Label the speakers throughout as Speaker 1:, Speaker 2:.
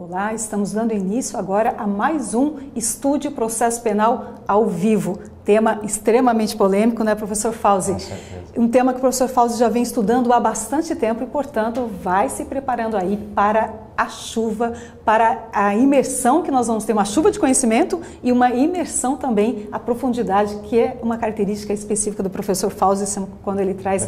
Speaker 1: Olá, estamos dando início agora a mais um Estude Processo Penal ao vivo. Tema extremamente polêmico, né, professor Fauzi?
Speaker 2: Com certeza.
Speaker 1: Um tema que o professor Fauzi já vem estudando há bastante tempo e, portanto, vai se preparando aí para a chuva, para a imersão que nós vamos ter, uma chuva de conhecimento e uma imersão também à profundidade, que é uma característica específica do professor Fauzi, quando ele traz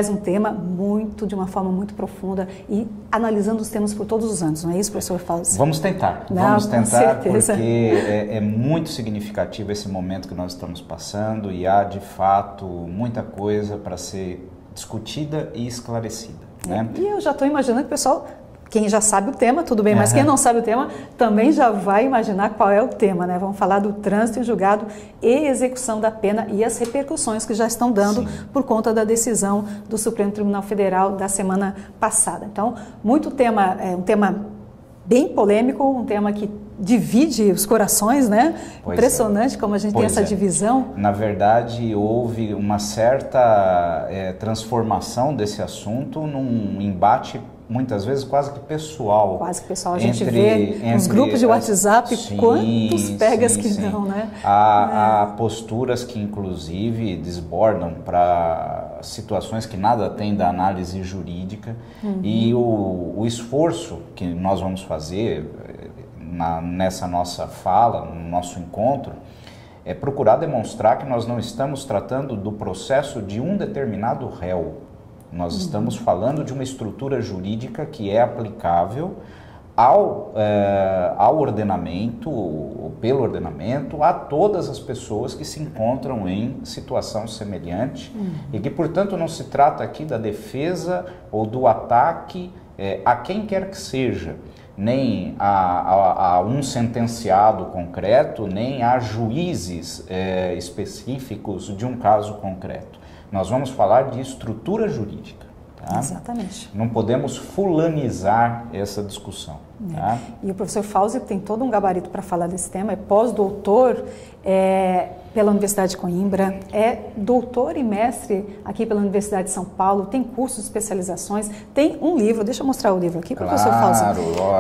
Speaker 1: um tema muito, de uma forma muito profunda e analisando os temas por todos os anos, não é isso, professor Fauzi?
Speaker 2: Vamos tentar, vamos tentar, porque é muito significativo esse momento que nós estamos passando e há, de fato, muita coisa para ser discutida e esclarecida, né?
Speaker 1: E eu já estou imaginando que o pessoal... Quem já sabe o tema, tudo bem, mas quem não sabe o tema também já vai imaginar qual é o tema, né? Vamos falar do trânsito em julgado e execução da pena e as repercussões que já estão dando por conta da decisão do Supremo Tribunal Federal da semana passada. Então, muito tema, um tema bem polêmico, um tema que divide os corações, né? Impressionante como a gente tem essa divisão.
Speaker 2: Na verdade, houve uma certa transformação desse assunto num embate muitas vezes quase que pessoal.
Speaker 1: Quase que pessoal. A gente vê nos grupos de WhatsApp quantos pegas que não, né?
Speaker 2: Há posturas que inclusive desbordam para situações que nada tem da análise jurídica e o esforço que nós vamos fazer nessa nossa fala, no nosso encontro, é procurar demonstrar que nós não estamos tratando do processo de um determinado réu. Nós estamos falando de uma estrutura jurídica que é aplicável ao ordenamento, ou pelo ordenamento, a todas as pessoas que se encontram em situação semelhante e que, portanto, não se trata aqui da defesa ou do ataque a quem quer que seja, nem a um sentenciado concreto, nem a juízes específicos de um caso concreto. Nós vamos falar de estrutura jurídica. Tá?
Speaker 1: Exatamente.
Speaker 2: Não podemos fulanizar essa discussão. Tá?
Speaker 1: E o professor Fauzi tem todo um gabarito para falar desse tema, é pós-doutor pela Universidade de Coimbra, é doutor e mestre aqui pela Universidade de São Paulo, tem cursos de especializações, tem um livro, deixa eu mostrar o livro aqui, professor Fauzi.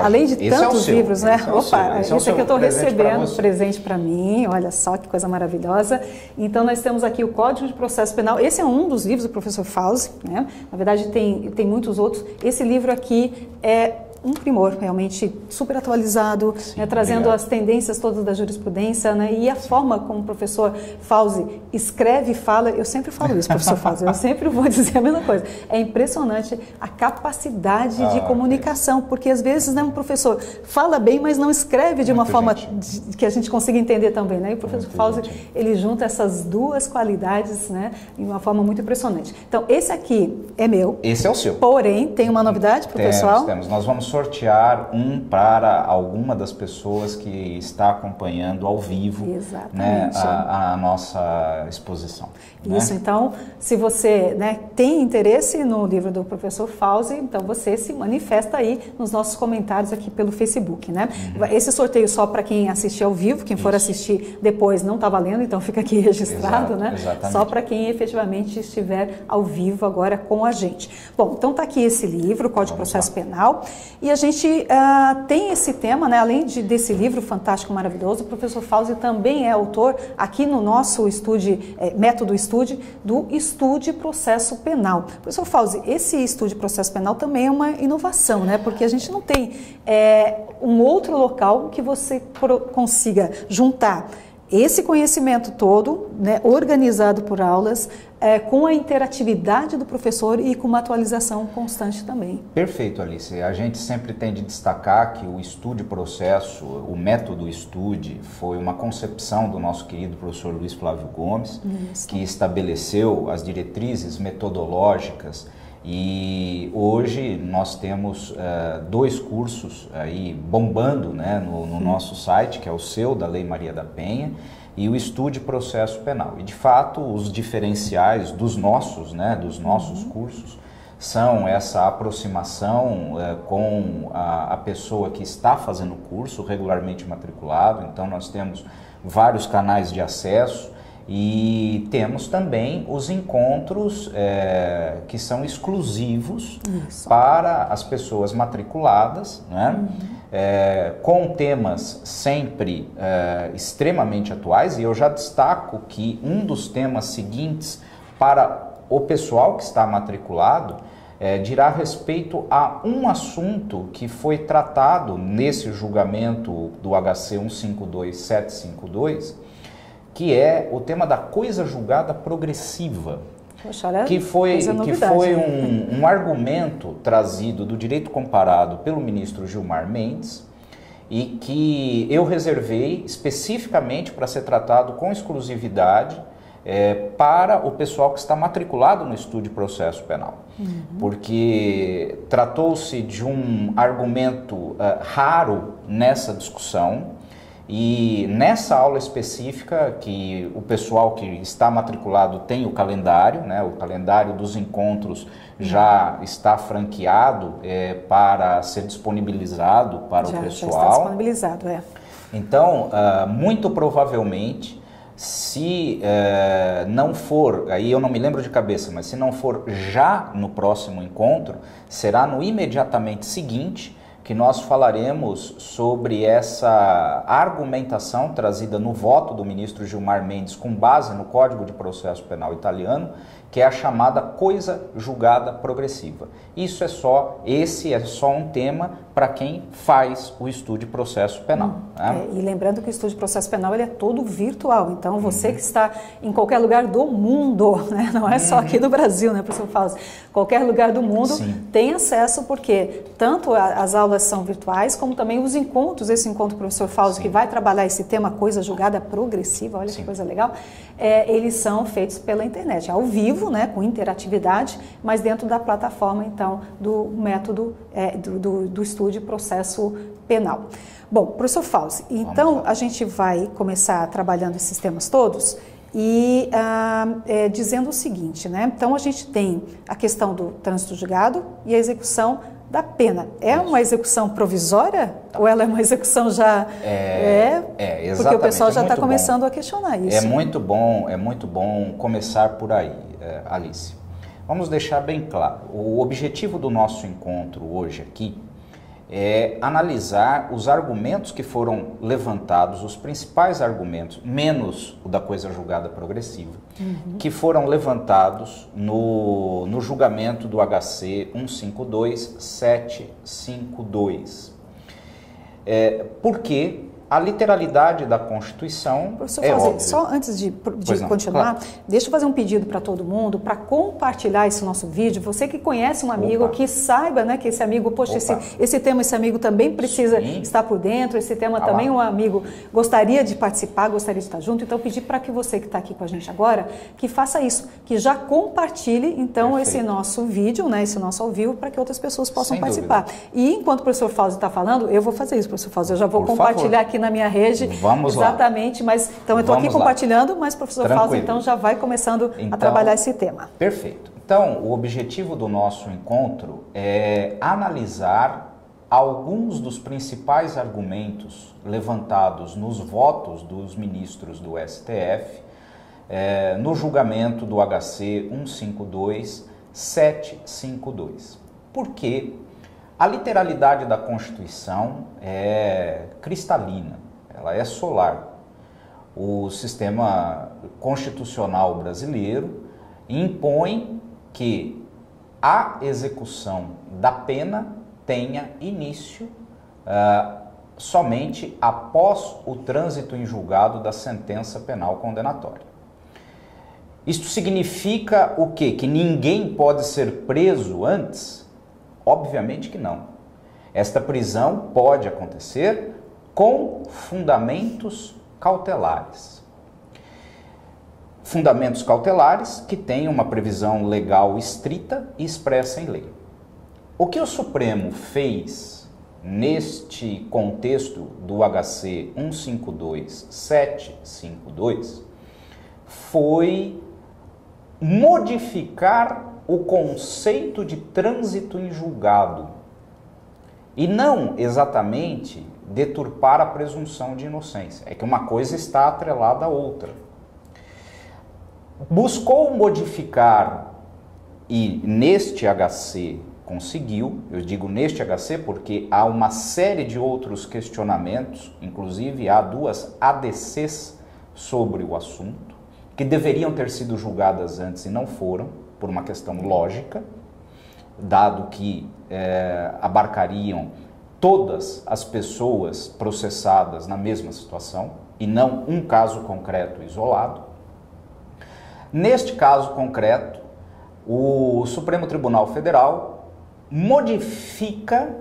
Speaker 1: Além de tantos livros, né? Opa, esse aqui eu estou recebendo, presente para mim, olha só que coisa maravilhosa. Então nós temos aqui o Código de Processo Penal, esse é um dos livros do professor Fauzi, né? Na verdade tem muitos outros. Esse livro aqui é um primor, realmente super atualizado, né, trazendo as tendências todas da jurisprudência, né, e a forma como o professor Fauzi escreve e fala. Eu sempre falo isso, professor Fauzi, eu sempre vou dizer a mesma coisa. É impressionante a capacidade de comunicação, porque às vezes, né, um professor fala bem, mas não escreve de uma forma que a gente consiga entender também, né? E o professor Fauzi, ele junta essas duas qualidades, né, de uma forma muito impressionante. Então, esse aqui é meu.
Speaker 2: Esse é o seu.
Speaker 1: Porém, tem uma novidade para o pessoal?
Speaker 2: Temos. Nós vamos sortear um para alguma das pessoas que está acompanhando ao vivo, né, a nossa exposição.
Speaker 1: Isso, né? Então, se você, né, tem interesse no livro do professor Fauzi, então você se manifesta aí nos nossos comentários aqui pelo Facebook, né? Esse sorteio só para quem assistir ao vivo, quem for assistir depois não está valendo, então fica aqui registrado, né? Exatamente. Só para quem efetivamente estiver ao vivo agora com a gente. Bom, então está aqui esse livro, Código de Processo Penal, e a gente tem esse tema, né, além desse livro fantástico, maravilhoso, o professor Fauzi também é autor, aqui no nosso método Estude, do Estude Processo Penal. Professor Fauzi, esse Estude Processo Penal também é uma inovação, né, porque a gente não tem um outro local que você consiga juntar esse conhecimento todo, né, organizado por aulas, com a interatividade do professor e com uma atualização constante também.
Speaker 2: Perfeito, Alice. A gente sempre tem de destacar que o Estude Processo, o método Estude, foi uma concepção do nosso querido professor Luiz Flávio Gomes, que estabeleceu as diretrizes metodológicas. E hoje nós temos dois cursos aí bombando, né, no nosso site, que é o seu, da Lei Maria da Penha, e o Estude Processo Penal. E de fato os diferenciais dos nossos, né, cursos são essa aproximação com a pessoa que está fazendo o curso, regularmente matriculado. Então nós temos vários canais de acesso E temos também os encontros que são exclusivos para as pessoas matriculadas, né? Com temas sempre extremamente atuais, e eu já destaco que um dos temas seguintes para o pessoal que está matriculado dirá respeito a um assunto que foi tratado nesse julgamento do HC 152752, que é o tema da coisa julgada progressiva.
Speaker 1: Poxa,
Speaker 2: que foi um argumento trazido do direito comparado pelo ministro Gilmar Mendes e que eu reservei especificamente para ser tratado com exclusividade para o pessoal que está matriculado no estudo de processo penal. Porque tratou-se de um argumento raro nessa discussão. E nessa aula específica, que o pessoal que está matriculado tem o calendário, né? O calendário dos encontros já está franqueado para ser disponibilizado para o pessoal. Já está
Speaker 1: disponibilizado,
Speaker 2: Então, muito provavelmente, se não for, aí eu não me lembro de cabeça, mas se não for já no próximo encontro, será no imediatamente seguinte, que nós falaremos sobre essa argumentação trazida no voto do ministro Gilmar Mendes com base no Código de Processo Penal italiano, que é a chamada coisa julgada progressiva. Esse é só um tema para quem faz o estudo de processo penal. Né?
Speaker 1: E lembrando que o estudo de processo penal ele é todo virtual, então você que está em qualquer lugar do mundo, né? Não é só aqui no Brasil, né, professor Fausto? Qualquer lugar do mundo tem acesso, porque tanto as aulas são virtuais, como também os encontros, esse encontro do professor Fausto, que vai trabalhar esse tema coisa julgada progressiva, olha que coisa legal, eles são feitos pela internet, ao vivo, né, com interatividade, mas dentro da plataforma, então, do método do estudo de processo penal. Bom, professor Fausto, então a gente vai começar trabalhando esses temas todos e dizendo o seguinte, né? Então a gente tem a questão do trânsito julgado e a execução da pena. É uma execução provisória ou ela é uma execução já...
Speaker 2: exatamente.
Speaker 1: Porque o pessoal já está começando a questionar isso.
Speaker 2: É muito bom começar por aí, Alice. Vamos deixar bem claro, o objetivo do nosso encontro hoje aqui é analisar os argumentos que foram levantados, os principais argumentos, menos o da coisa julgada progressiva, que foram levantados no julgamento do HC 152752. Por quê? A literalidade da Constituição
Speaker 1: Professor Fausto, só antes de continuar, claro. Deixa eu fazer um pedido para todo mundo, para compartilhar esse nosso vídeo. Você que conhece um amigo, que saiba, né, que esse amigo, poxa, esse tema, esse amigo também precisa estar por dentro, esse tema também um amigo gostaria de participar, gostaria de estar junto. Então, pedir para que você que está aqui com a gente agora, que faça isso, que já compartilhe, então, esse nosso vídeo, né, esse nosso ao vivo, para que outras pessoas possam participar. E enquanto o professor Fausto está falando, eu vou fazer isso, professor Fausto, eu já vou compartilhar aqui na minha rede.
Speaker 2: Vamos
Speaker 1: exatamente, lá. Mas então eu estou aqui compartilhando, mas o professor Fausto então já vai começando a trabalhar esse tema.
Speaker 2: Perfeito. Então, o objetivo do nosso encontro é analisar alguns dos principais argumentos levantados nos votos dos ministros do STF no julgamento do HC 152752. Por quê? A literalidade da Constituição é cristalina, ela é solar. O sistema constitucional brasileiro impõe que a execução da pena tenha início somente após o trânsito em julgado da sentença penal condenatória. Isto significa o quê? Que ninguém pode ser preso antes? Obviamente que não. Esta prisão pode acontecer com fundamentos cautelares. Fundamentos cautelares que têm uma previsão legal estrita e expressa em lei. O que o Supremo fez neste contexto do HC 152752 foi modificar o conceito de trânsito em julgado e não exatamente deturpar a presunção de inocência. É que uma coisa está atrelada à outra. buscou modificar e neste HC conseguiu. Eu digo neste HC porque há uma série de outros questionamentos, inclusive há 2 ADCs sobre o assunto, que deveriam ter sido julgadas antes e não foram, por uma questão lógica, dado que abarcariam todas as pessoas processadas na mesma situação e não um caso concreto isolado. Neste caso concreto, o Supremo Tribunal Federal modifica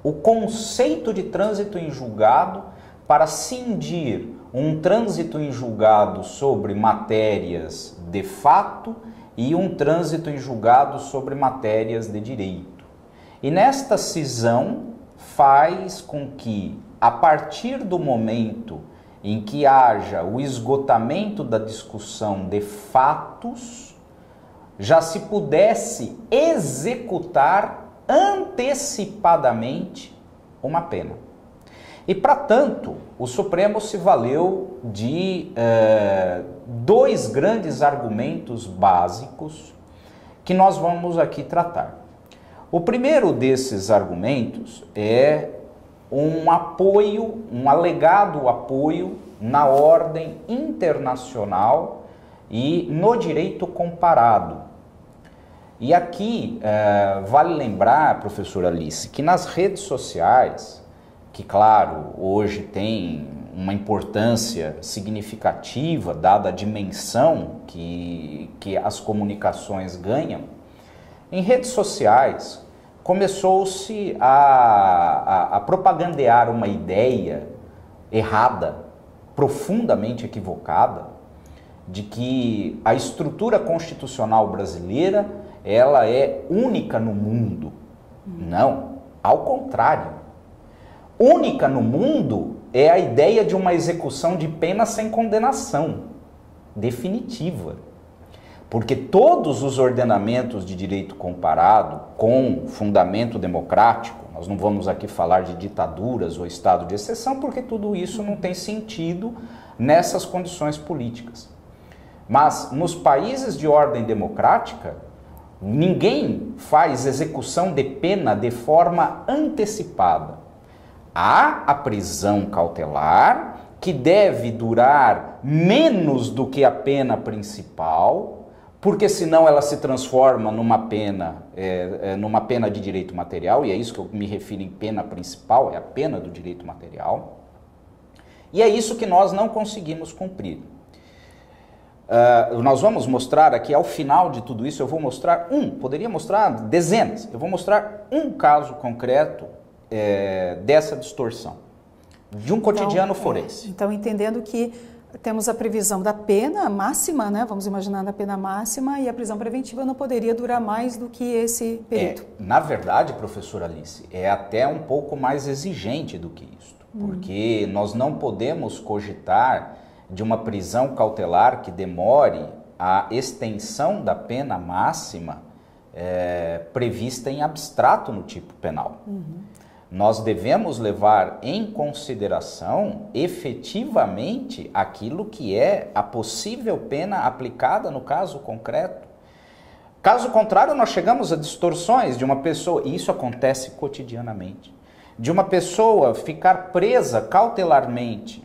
Speaker 2: o conceito de trânsito em julgado para cindir um trânsito em julgado sobre matérias de fato e um trânsito em julgado sobre matérias de direito. E nesta cisão faz com que, a partir do momento em que haja o esgotamento da discussão de fatos, já se pudesse executar antecipadamente uma pena. E, para tanto, o Supremo se valeu de 2 grandes argumentos básicos que nós vamos aqui tratar. O primeiro desses argumentos é um apoio, um alegado apoio na ordem internacional e no direito comparado. E aqui vale lembrar, professora Alice, que nas redes sociais, que claro, hoje tem uma importância significativa, dada a dimensão que as comunicações ganham, em redes sociais começou-se a propagandear uma ideia errada, profundamente equivocada, de que a estrutura constitucional brasileira ela é única no mundo. Não, ao contrário. Única no mundo é a ideia de uma execução de pena sem condenação definitiva. Porque todos os ordenamentos de direito comparado com fundamento democrático, nós não vamos aqui falar de ditaduras ou estado de exceção, porque tudo isso não tem sentido nessas condições políticas. Mas nos países de ordem democrática, ninguém faz execução de pena de forma antecipada. Há a prisão cautelar, que deve durar menos do que a pena principal, porque senão ela se transforma numa pena de direito material, e é isso que eu me refiro em pena principal, é a pena do direito material. E é isso que nós não conseguimos cumprir. Nós vamos mostrar aqui, ao final de tudo isso, eu vou mostrar poderia mostrar dezenas, eu vou mostrar um caso concreto dessa distorção, de um cotidiano forense.
Speaker 1: Então, entendendo que temos a previsão da pena máxima, né? Vamos imaginar a pena máxima, e a prisão preventiva não poderia durar mais do que esse período.
Speaker 2: Na verdade, professora Alice, é até um pouco mais exigente do que isto, porque nós não podemos cogitar de uma prisão cautelar que demore a extensão da pena máxima prevista em abstrato no tipo penal. Nós devemos levar em consideração efetivamente aquilo que é a possível pena aplicada no caso concreto. Caso contrário, nós chegamos a distorções de uma pessoa, e isso acontece cotidianamente, de uma pessoa ficar presa cautelarmente.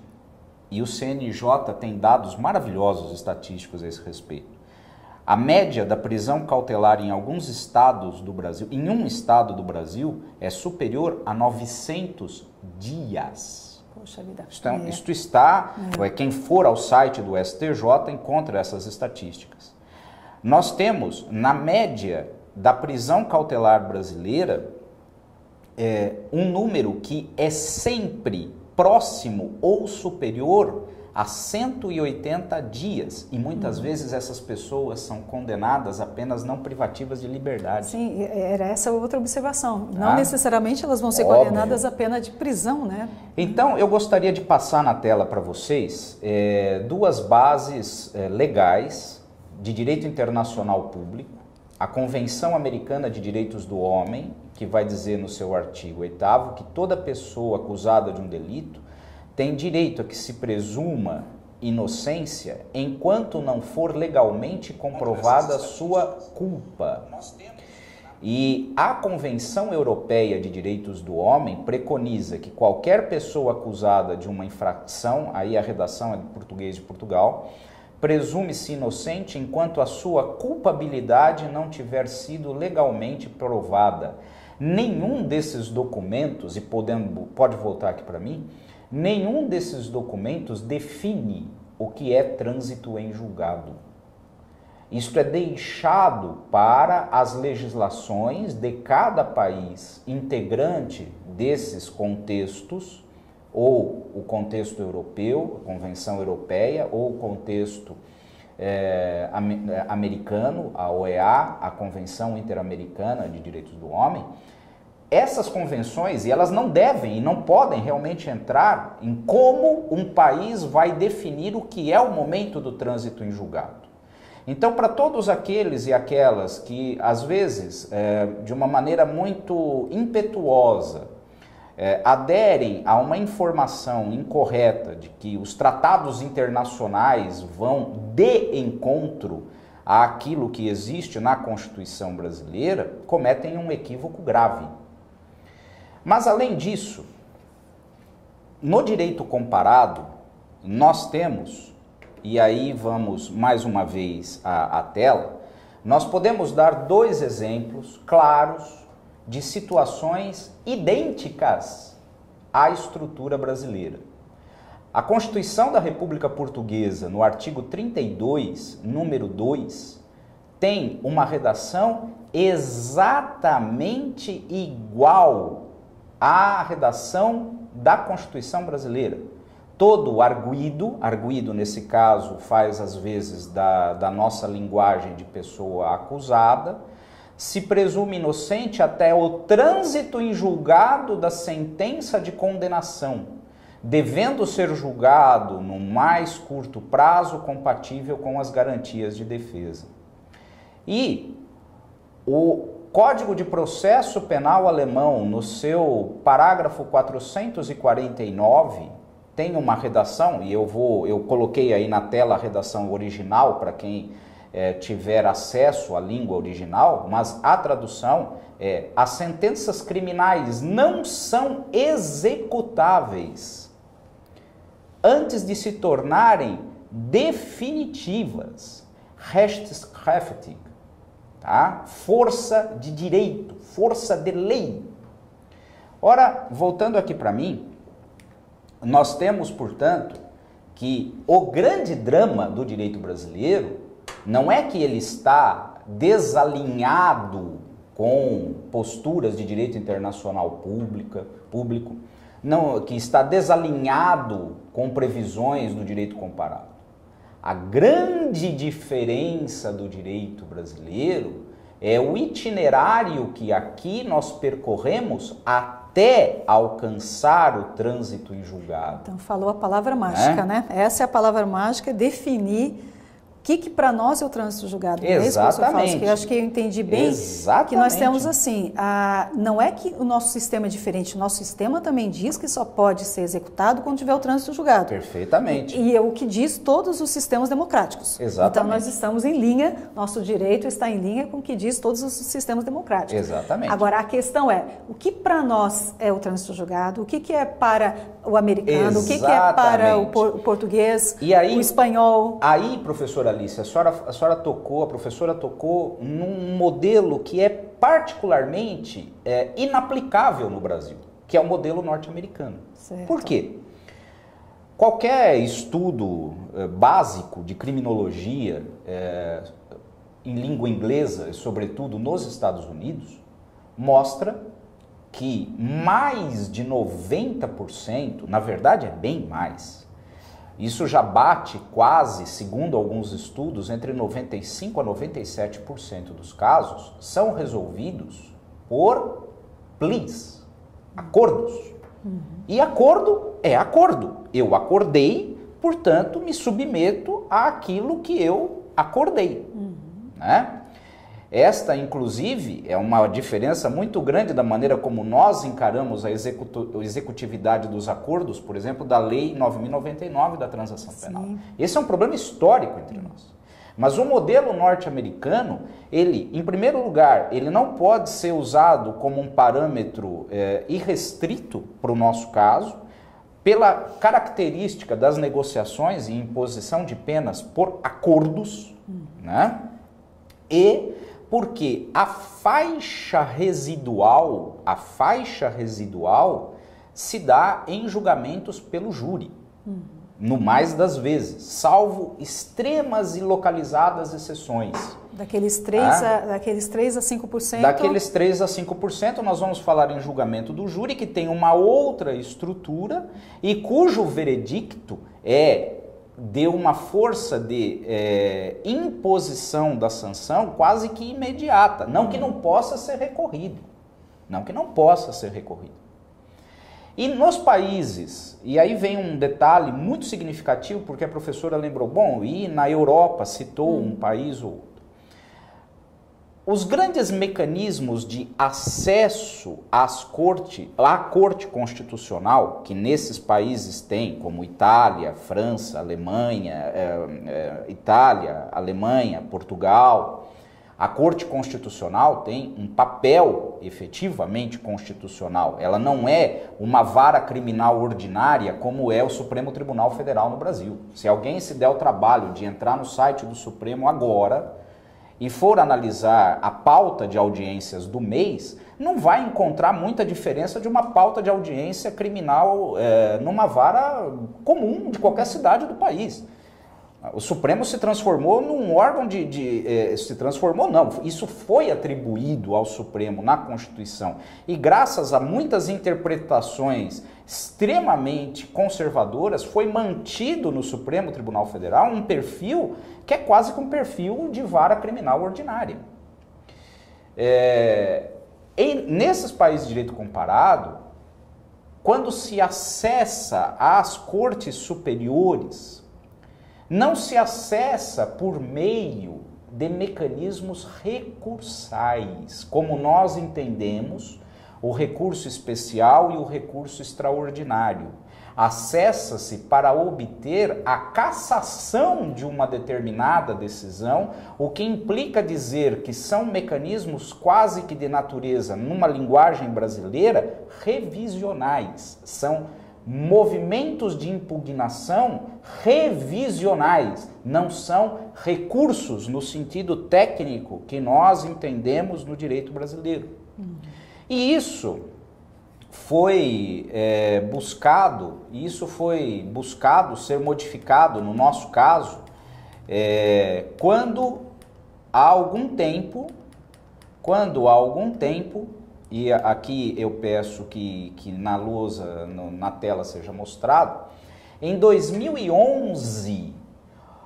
Speaker 2: E o CNJ tem dados maravilhosos estatísticos a esse respeito. A média da prisão cautelar em alguns estados do Brasil, em um estado do Brasil, é superior a 900 dias.
Speaker 1: Poxa vida.
Speaker 2: Isto está, quem for ao site do STJ encontra essas estatísticas. Nós temos, na média da prisão cautelar brasileira, um número que é sempre próximo ou superior a 180 dias, e muitas vezes essas pessoas são condenadas a penas não privativas de liberdade.
Speaker 1: Sim, era essa outra observação. Não necessariamente elas vão ser condenadas a pena de prisão, né?
Speaker 2: Então, eu gostaria de passar na tela para vocês 2 bases legais de direito internacional público, a Convenção Americana de Direitos do Homem, que vai dizer no seu artigo 8º que toda pessoa acusada de um delito tem direito a que se presuma inocência enquanto não for legalmente comprovada sua culpa. E a Convenção Europeia de Direitos do Homem preconiza que qualquer pessoa acusada de uma infração, aí a redação é do português de Portugal, presume-se inocente enquanto a sua culpabilidade não tiver sido legalmente provada. Nenhum desses documentos, e pode voltar aqui para mim, nenhum desses documentos define o que é trânsito em julgado. Isto é deixado para as legislações de cada país integrante desses contextos, ou o contexto europeu, a Convenção Europeia, ou o contexto americano, a OEA, a Convenção Interamericana de Direitos do Homem. Essas convenções, e elas não devem e não podem realmente entrar em como um país vai definir o que é o momento do trânsito em julgado. Então, para todos aqueles e aquelas que, às vezes, de uma maneira muito impetuosa, aderem a uma informação incorreta de que os tratados internacionais vão de encontro àquilo que existe na Constituição brasileira, cometem um equívoco grave. Mas, além disso, no direito comparado, nós temos, e aí vamos mais uma vez à tela, nós podemos dar dois exemplos claros de situações idênticas à estrutura brasileira. A Constituição da República Portuguesa, no artigo 32, número 2, tem uma redação exatamente igual à redação da Constituição brasileira. Todo o arguido nesse caso faz às vezes da nossa linguagem de pessoa acusada, se presume inocente até o trânsito em julgado da sentença de condenação, devendo ser julgado no mais curto prazo compatível com as garantias de defesa. E o Código de Processo Penal alemão, no seu parágrafo 449, tem uma redação, e eu coloquei aí na tela a redação original para quem tiver acesso à língua original, mas a tradução é: as sentenças criminais não são executáveis antes de se tornarem definitivas. Rechtskräftig, tá? Força de direito, força de lei. Ora, voltando aqui para mim, nós temos, portanto, que o grande drama do direito brasileiro não é que ele está desalinhado com posturas de direito internacional público, não, que está desalinhado com previsões do direito comparado. A grande diferença do direito brasileiro é o itinerário que aqui nós percorremos até alcançar o trânsito em julgado.
Speaker 1: Então, falou a palavra mágica, né? Essa é a palavra mágica, definir o que para nós é o trânsito julgado.
Speaker 2: Exatamente.
Speaker 1: Eu acho que eu entendi bem.
Speaker 2: Exatamente.
Speaker 1: Que nós temos assim, não é que o nosso sistema é diferente, o nosso sistema também diz que só pode ser executado quando tiver o trânsito julgado.
Speaker 2: Perfeitamente.
Speaker 1: E é o que diz todos os sistemas democráticos.
Speaker 2: Exatamente.
Speaker 1: Então nós estamos em linha, nosso direito está em linha com o que diz todos os sistemas democráticos.
Speaker 2: Exatamente.
Speaker 1: Agora a questão é, o que para nós é o trânsito julgado, o que é para o americano,
Speaker 2: Exatamente.
Speaker 1: O que é para o português,
Speaker 2: e aí,
Speaker 1: o espanhol.
Speaker 2: Aí, professora Alice, a professora tocou num modelo que é particularmente inaplicável no Brasil, que é o modelo norte-americano. Por quê? Qualquer estudo básico de criminologia em língua inglesa, sobretudo nos Estados Unidos, mostra que mais de 90%, na verdade é bem mais, isso já bate quase, segundo alguns estudos, entre 95% a 97% dos casos são resolvidos por pleas, acordos. E acordo é acordo. Eu acordei, portanto, me submeto àquilo que eu acordei. Né? Esta, inclusive, é uma diferença muito grande da maneira como nós encaramos a executividade dos acordos, por exemplo, da Lei 9.099 da transação penal. Esse é um problema histórico entre nós. Mas o modelo norte-americano, ele, em primeiro lugar, ele não pode ser usado como um parâmetro irrestrito para o nosso caso, pela característica das negociações e imposição de penas por acordos, né? E porque a faixa residual se dá em julgamentos pelo júri, no mais das vezes, salvo extremas e localizadas exceções.
Speaker 1: Daqueles 3 a 5%?
Speaker 2: Daqueles 3 a 5%, nós vamos falar em julgamento do júri, que tem uma outra estrutura e cujo veredicto deu uma força de imposição da sanção quase que imediata. Não que não possa ser recorrido. Não que não possa ser recorrido. E nos países, e aí vem um detalhe muito significativo, porque a professora lembrou, bom, e na Europa citou um país ou outro. Os grandes mecanismos de acesso à Corte Constitucional, que nesses países tem, como Itália, França, Alemanha, Portugal, a Corte Constitucional tem um papel efetivamente constitucional. Ela não é uma vara criminal ordinária como é o Supremo Tribunal Federal no Brasil. Se alguém se der o trabalho de entrar no site do Supremo agora e for analisar a pauta de audiências do mês, não vai encontrar muita diferença de uma pauta de audiência criminal numa vara comum de qualquer cidade do país. O Supremo se transformou num órgão se transformou não, isso foi atribuído ao Supremo na Constituição. E graças a muitas interpretações extremamente conservadoras, foi mantido no Supremo Tribunal Federal um perfil que é quase que um perfil de vara criminal ordinária. Nesses países de direito comparado, quando se acessa às cortes superiores, não se acessa por meio de mecanismos recursais, como nós entendemos o recurso especial e o recurso extraordinário. Acessa-se para obter a cassação de uma determinada decisão, o que implica dizer que são mecanismos quase que de natureza, numa linguagem brasileira, revisionais. São movimentos de impugnação revisionais, não são recursos no sentido técnico que nós entendemos no direito brasileiro. E isso foi buscado ser modificado, no nosso caso, quando há algum tempo, e aqui eu peço que na lousa, na tela seja mostrado, em 2011,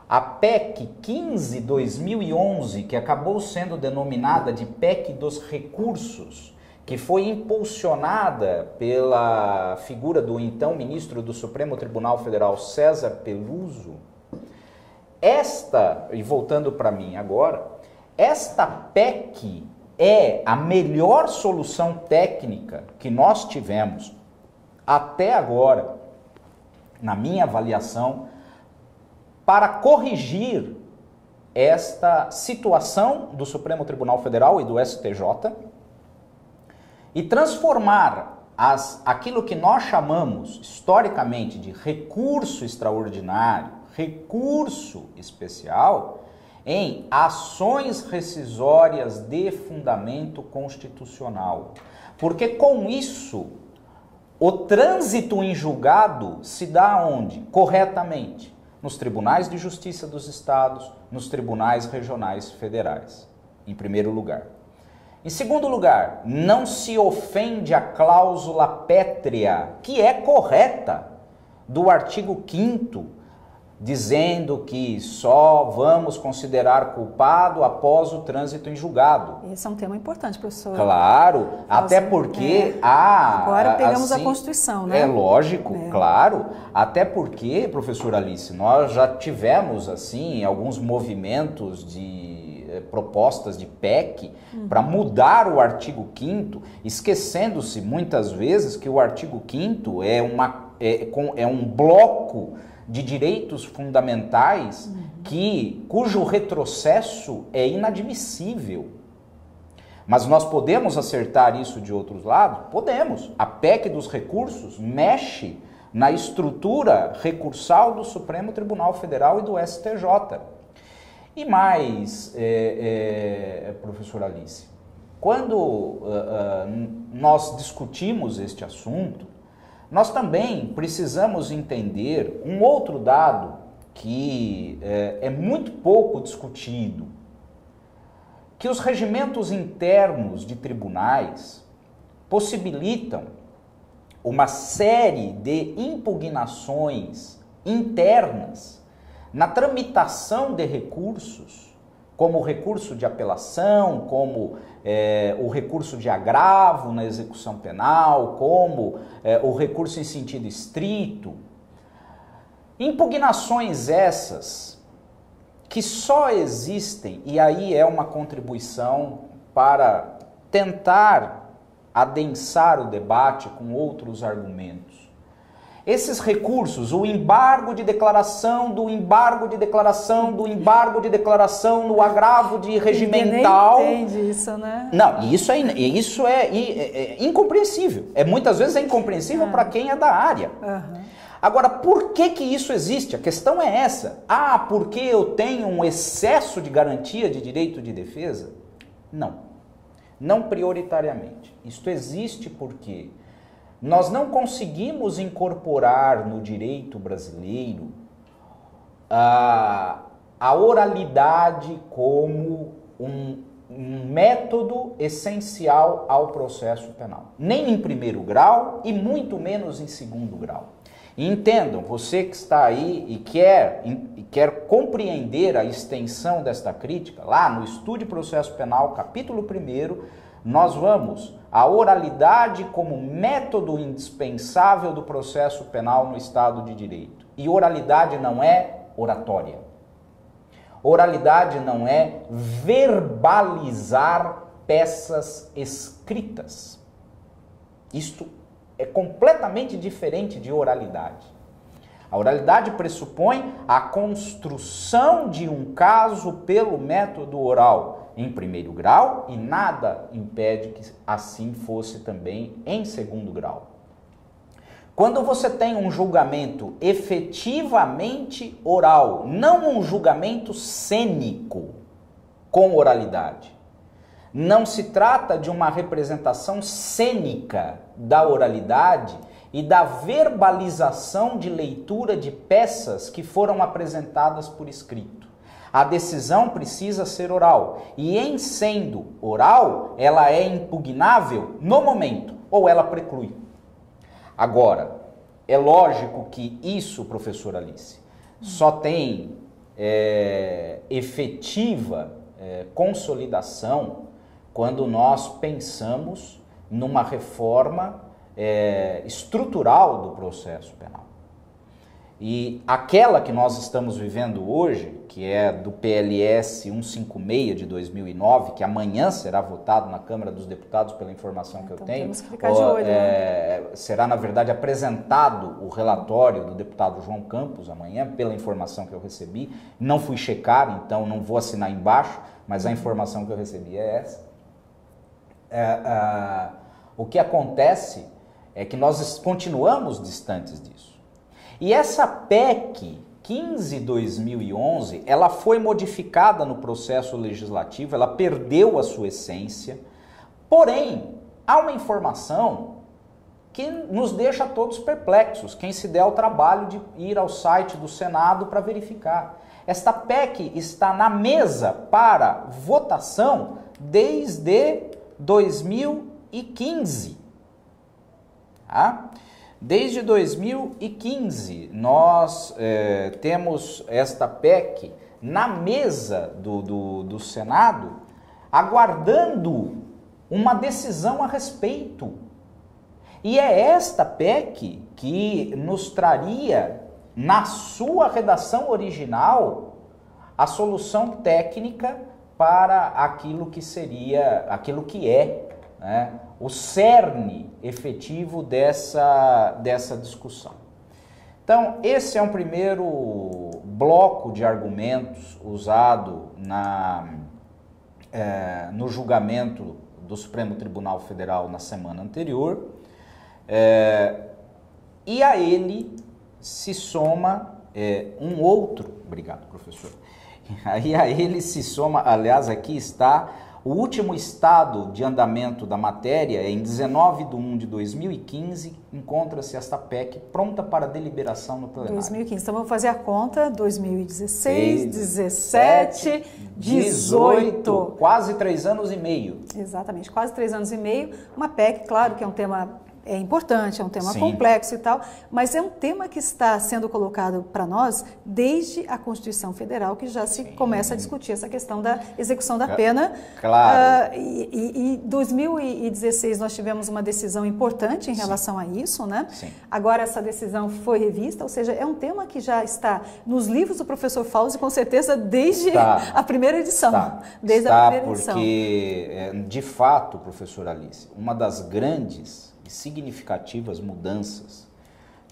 Speaker 2: a PEC 15/2011, que acabou sendo denominada de PEC dos recursos, que foi impulsionada pela figura do então ministro do Supremo Tribunal Federal, César Peluso, e voltando para mim agora, esta PEC é a melhor solução técnica que nós tivemos até agora, na minha avaliação, para corrigir esta situação do Supremo Tribunal Federal e do STJ e transformar aquilo que nós chamamos historicamente de recurso extraordinário, recurso especial, em ações rescisórias de fundamento constitucional. Porque com isso, o trânsito em julgado se dá onde? Corretamente. Nos tribunais de justiça dos estados, nos tribunais regionais federais, em primeiro lugar. Em segundo lugar, não se ofende a cláusula pétrea, que é correta, do artigo 5º, dizendo que só vamos considerar culpado após o trânsito em julgado.
Speaker 1: Esse é um tema importante, professor.
Speaker 2: Claro, até porque
Speaker 1: agora pegamos a Constituição, né?
Speaker 2: É lógico, claro. Até porque, professora Alice, nós já tivemos, assim, alguns movimentos de propostas de PEC para mudar o artigo 5º, esquecendo-se muitas vezes que o artigo 5º é um bloco de direitos fundamentais cujo retrocesso é inadmissível. Mas nós podemos acertar isso de outros lados? Podemos. A PEC dos recursos mexe na estrutura recursal do Supremo Tribunal Federal e do STJ. E mais, professora Alice, quando nós discutimos este assunto, nós também precisamos entender um outro dado que é muito pouco discutido, que os regimentos internos de tribunais possibilitam uma série de impugnações internas na tramitação de recursos, como o recurso de apelação, como o recurso de agravo na execução penal, como o recurso em sentido estrito. Impugnações essas que só existem, e aí é uma contribuição para tentar adensar o debate com outros argumentos. Esses recursos, o embargo de declaração, do embargo de declaração, do embargo de declaração, no agravo de regimental...
Speaker 1: Ninguém entende isso, né?
Speaker 2: Não, isso é incompreensível. Muitas vezes é incompreensível para quem é da área. Agora, por que isso existe? A questão é essa. Porque eu tenho um excesso de garantia de direito de defesa? Não. Não prioritariamente. Isto existe porque nós não conseguimos incorporar no direito brasileiro a oralidade como um método essencial ao processo penal. Nem em primeiro grau e muito menos em segundo grau. E entendam, você que está aí e quer compreender a extensão desta crítica, lá no Estude Processo Penal, capítulo 1º, nós vamos a oralidade como método indispensável do processo penal no Estado de Direito. E oralidade não é oratória. Oralidade não é verbalizar peças escritas. Isto é completamente diferente de oralidade. A oralidade pressupõe a construção de um caso pelo método oral em primeiro grau e nada impede que assim fosse também em segundo grau. Quando você tem um julgamento efetivamente oral, não um julgamento cênico com oralidade, não se trata de uma representação cênica da oralidade e da verbalização de leitura de peças que foram apresentadas por escrito. A decisão precisa ser oral e, em sendo oral, ela é impugnável no momento ou ela preclui. Agora, é lógico que isso, professora Alice, só tem efetiva consolidação quando nós pensamos numa reforma estrutural do processo penal. E aquela que nós estamos vivendo hoje, que é do PLS 156 de 2009, que amanhã será votado na Câmara dos Deputados, pela informação que eu tenho,
Speaker 1: temos que ficar de olho, né?
Speaker 2: Será, na verdade, apresentado o relatório do deputado João Campos amanhã, pela informação que eu recebi. Não fui checar, então não vou assinar embaixo, mas a informação que eu recebi é essa. O que acontece é que nós continuamos distantes disso. E essa PEC 15/2011, ela foi modificada no processo legislativo, ela perdeu a sua essência, porém, há uma informação que nos deixa todos perplexos, quem se der ao trabalho de ir ao site do Senado para verificar. Esta PEC está na mesa para votação desde 2015. Tá? Desde 2015, nós temos esta PEC na mesa do Senado, aguardando uma decisão a respeito. E é esta PEC que nos traria, na sua redação original, a solução técnica para aquilo que seria, aquilo que é, né, o cerne efetivo dessa discussão. Então, esse é um primeiro bloco de argumentos usado no julgamento do Supremo Tribunal Federal na semana anterior, e a ele se soma um outro, obrigado professor, aí a ele se soma, aliás aqui está o último estado de andamento da matéria, em 19/1/2015, encontra-se esta PEC pronta para deliberação no plenário.
Speaker 1: 2015, então vamos fazer a conta, 2016, 17, 18.
Speaker 2: Quase 3 anos e meio.
Speaker 1: Exatamente, quase 3 anos e meio. Uma PEC, claro que é um tema importante, é um tema
Speaker 2: Sim.
Speaker 1: complexo e tal, mas é um tema que está sendo colocado para nós desde a Constituição Federal, que já se começa a discutir essa questão da execução da pena.
Speaker 2: Claro.
Speaker 1: E em 2016 nós tivemos uma decisão importante em relação a isso, né?
Speaker 2: Sim.
Speaker 1: Agora essa decisão foi revista, ou seja, é um tema que já está nos livros do professor Fauzi, com certeza, desde a primeira edição. Desde a primeira edição.
Speaker 2: Porque, de fato, professora Alice, uma das grandes e significativas mudanças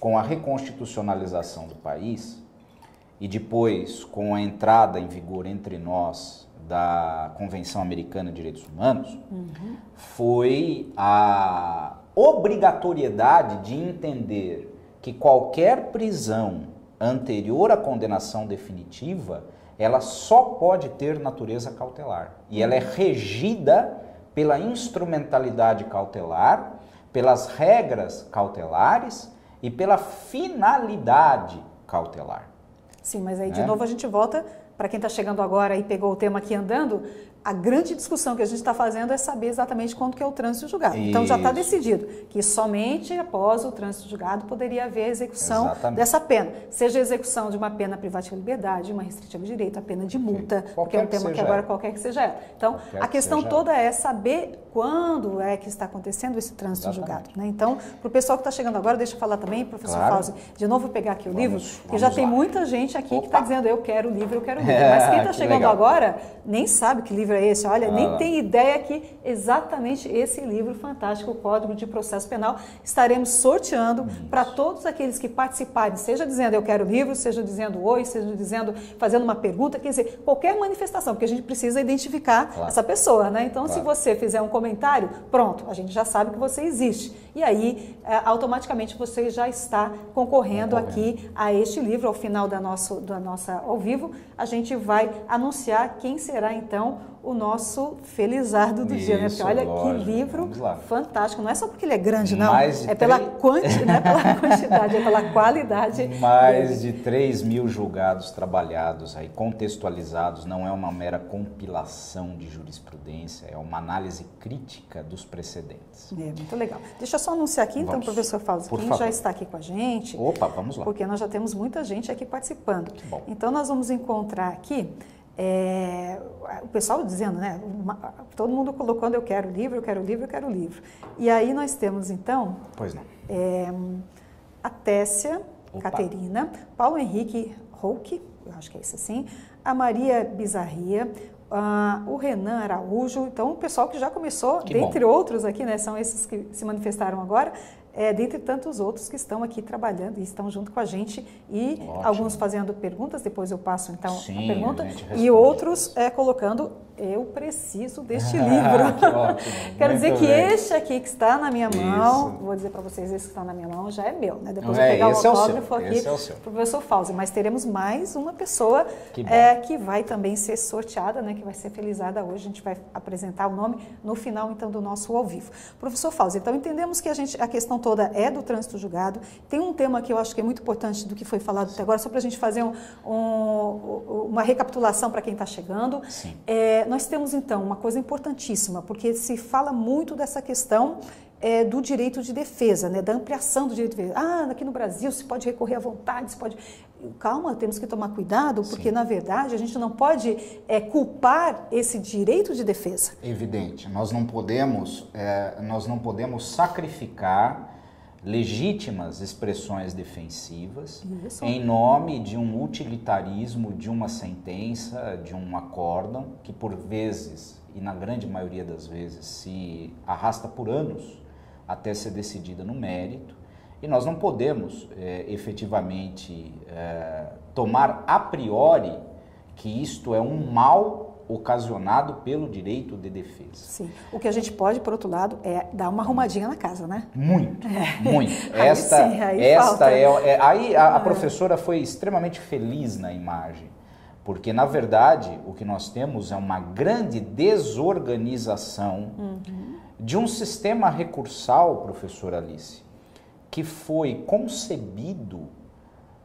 Speaker 2: com a reconstitucionalização do país e depois com a entrada em vigor entre nós da Convenção Americana de Direitos Humanos, foi a obrigatoriedade de entender que qualquer prisão anterior à condenação definitiva, ela só pode ter natureza cautelar. E ela é regida pela instrumentalidade cautelar, pelas regras cautelares e pela finalidade cautelar.
Speaker 1: Sim, mas aí de novo a gente volta, para quem está chegando agora e pegou o tema aqui andando, a grande discussão que a gente está fazendo é saber exatamente quando que é o trânsito julgado. Então já está decidido que somente após o trânsito julgado poderia haver a execução dessa pena. Seja a execução de uma pena privativa de liberdade, uma restritiva de direito, a pena de multa, porque é um tema que agora qualquer que seja ela. Então a questão toda é saber quando é que está acontecendo esse trânsito julgado. Né? Então, para o pessoal que está chegando agora, deixa eu falar também, professor Fauzi, de novo vou pegar aqui o livro, que já tem muita gente aqui que está dizendo eu quero o livro, eu quero o livro. Mas quem está chegando agora nem sabe que livro é esse, olha, nem tem ideia que exatamente esse livro fantástico, o Código de Processo Penal, estaremos sorteando para todos aqueles que participarem, seja dizendo eu quero o livro, seja dizendo oi, seja dizendo, fazendo uma pergunta, quer dizer, qualquer manifestação, porque a gente precisa identificar essa pessoa, né? Então, se você fizer um comentário, pronto, a gente já sabe que você existe. E aí, automaticamente, você já está concorrendo aqui a este livro. Ao final da nossa ao vivo, a gente vai anunciar quem será, então, o nosso felizardo do dia, né? Porque olha que livro fantástico. Não é só porque ele é grande, não. É pela quantidade, é pela qualidade.
Speaker 2: Mais de 3 mil julgados trabalhados, aí, contextualizados. Não é uma mera compilação de jurisprudência, é uma análise crítica dos precedentes.
Speaker 1: Muito legal. Deixa eu só anunciar aqui, então, professor Fauzi, quem já está aqui com a gente.
Speaker 2: Opa, vamos lá.
Speaker 1: Porque nós já temos muita gente aqui participando.
Speaker 2: Que bom.
Speaker 1: Então, nós vamos encontrar aqui o pessoal dizendo, né? Todo mundo colocando eu quero livro, eu quero livro, eu quero livro. E aí nós temos, então,
Speaker 2: pois não.
Speaker 1: A Tessia Caterina, Paulo Henrique Rouque, eu acho que é isso assim, a Maria Bizarria, o Renan Araújo, então o pessoal que já começou, dentre outros aqui, né? São esses que se manifestaram agora, dentre tantos outros que estão aqui trabalhando e estão junto com a gente e alguns fazendo perguntas, depois eu passo então a pergunta, e outros colocando eu preciso deste livro. Quero dizer que este aqui que está na minha mão, vou dizer para vocês, esse que está na minha mão já é meu, né? Depois eu vou pegar o autógrafo aqui para o professor Fauzi, mas teremos mais uma pessoa que vai também ser sorteada, né? Que vai ser felizada hoje, a gente vai apresentar o nome no final então do nosso ao vivo. Professor Fauzi, então entendemos que a questão toda é do trânsito julgado. Tem um tema que eu acho que é muito importante do que foi falado até agora, só para a gente fazer uma recapitulação para quem está chegando. Nós temos, então, uma coisa importantíssima, porque se fala muito dessa questão do direito de defesa, né, da ampliação do direito de defesa. Aqui no Brasil se pode recorrer à vontade, se pode... Calma, temos que tomar cuidado, porque, na verdade, a gente não pode culpar esse direito de defesa.
Speaker 2: Evidente, nós não podemos sacrificar legítimas expressões defensivas
Speaker 1: Isso.
Speaker 2: em nome de um utilitarismo, de uma sentença, de um acórdão, que por vezes, e na grande maioria das vezes, se arrasta por anos até ser decidida no mérito, e nós não podemos efetivamente tomar a priori que isto é um mal ocasionado pelo direito de defesa.
Speaker 1: Sim. O que a gente pode, por outro lado, é dar uma arrumadinha na casa, né?
Speaker 2: Muito, muito.
Speaker 1: Aí
Speaker 2: a professora foi extremamente feliz na imagem, porque, na verdade, o que nós temos é uma grande desorganização de um sistema recursal, professora Alice, que foi concebido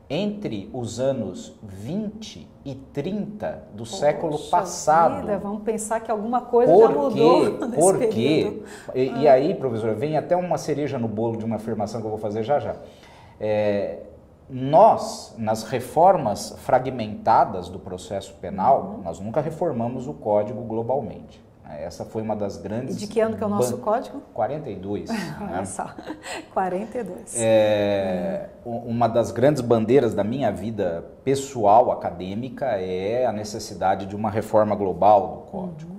Speaker 2: entre os anos 20 e 30 do século passado.
Speaker 1: Vida, vamos pensar que alguma coisa já mudou nesse período.
Speaker 2: E aí, professora, vem até uma cereja no bolo de uma afirmação que eu vou fazer já já. Nós, nas reformas fragmentadas do processo penal, nós nunca reformamos o Código globalmente. Essa foi uma das grandes...
Speaker 1: E de que ano que é o nosso código?
Speaker 2: 42.
Speaker 1: Olha só, 42.
Speaker 2: Uma das grandes bandeiras da minha vida pessoal, acadêmica, é a necessidade de uma reforma global do código.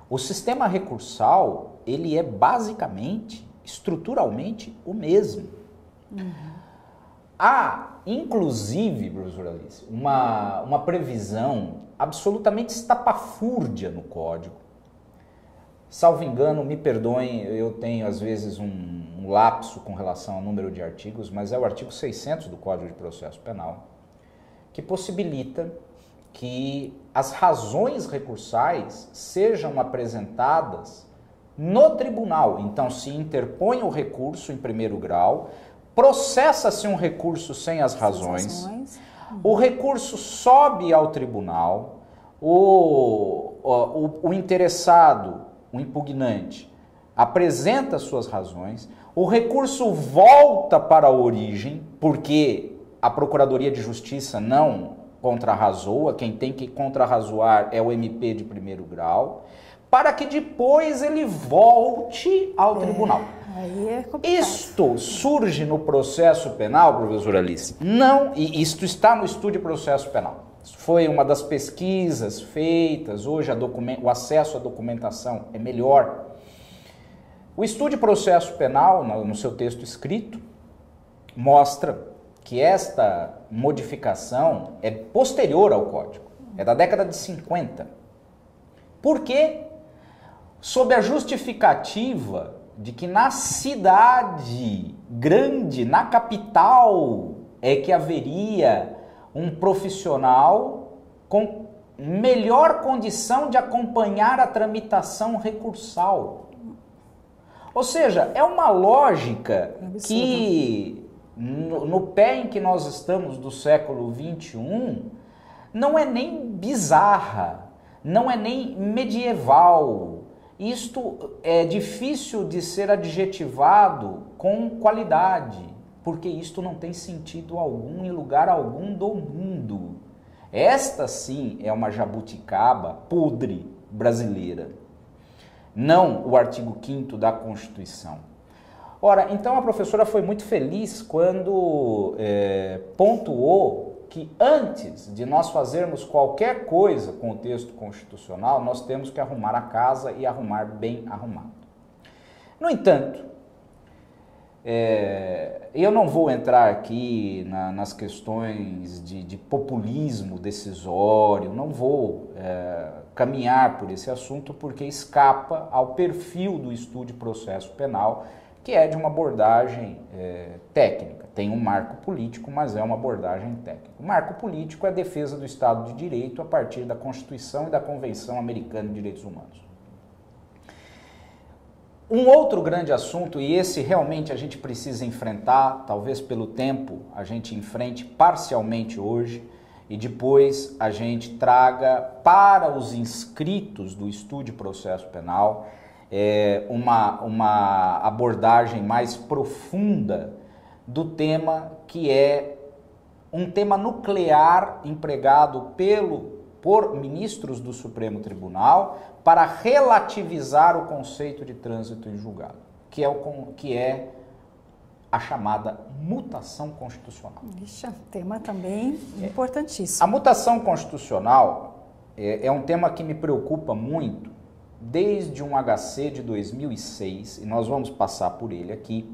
Speaker 2: O sistema recursal, ele é basicamente, estruturalmente, o mesmo. Há, inclusive, professora Alice, uma previsão absolutamente estapafúrdia no código. Salvo engano, me perdoem, eu tenho às vezes um lapso com relação ao número de artigos, mas é o artigo 600 do Código de Processo Penal, que possibilita que as razões recursais sejam apresentadas no tribunal. Então, se interpõe o recurso em primeiro grau, processa-se um recurso sem as razões, o recurso sobe ao tribunal, o interessado, o impugnante, apresenta suas razões, o recurso volta para a origem, porque a Procuradoria de Justiça não contrarrazoa, quem tem que contrarrazoar é o MP de primeiro grau, para que depois ele volte ao tribunal.
Speaker 1: Aí é complicado.
Speaker 2: Isto surge no processo penal, professora Alice? Não, e isto está no estudo de processo penal. Foi uma das pesquisas feitas, hoje o acesso à documentação é melhor. O estudo de processo penal, no seu texto escrito, mostra que esta modificação é posterior ao Código, é da década de 50. Por quê? Sob a justificativa de que na cidade grande, na capital, é que haveria um profissional com melhor condição de acompanhar a tramitação recursal. Ou seja, é uma lógica que, no pé em que nós estamos do século XXI, não é nem bizarra, não é nem medieval. Isto é difícil de ser adjetivado com qualidade, porque isto não tem sentido algum em lugar algum do mundo. Esta sim é uma jabuticaba podre brasileira, não o artigo 5º da Constituição. Ora, então a professora foi muito feliz quando pontuou que antes de nós fazermos qualquer coisa com o texto constitucional, nós temos que arrumar a casa e arrumar bem arrumado. No entanto, eu não vou entrar aqui nas questões de populismo decisório, não vou caminhar por esse assunto porque escapa ao perfil do estudo de processo penal, que é de uma abordagem técnica. Tem um marco político, mas é uma abordagem técnica. O marco político é a defesa do Estado de Direito a partir da Constituição e da Convenção Americana de Direitos Humanos. Um outro grande assunto, e esse realmente a gente precisa enfrentar, talvez pelo tempo a gente enfrente parcialmente hoje, e depois a gente traga para os inscritos do estudo de processo penal uma abordagem mais profunda do tema, que é um tema nuclear empregado por ministros do Supremo Tribunal para relativizar o conceito de trânsito em julgado, que é a chamada mutação constitucional.
Speaker 1: Ixi, tema também importantíssimo.
Speaker 2: A mutação constitucional é um tema que me preocupa muito desde um HC de 2006, e nós vamos passar por ele aqui,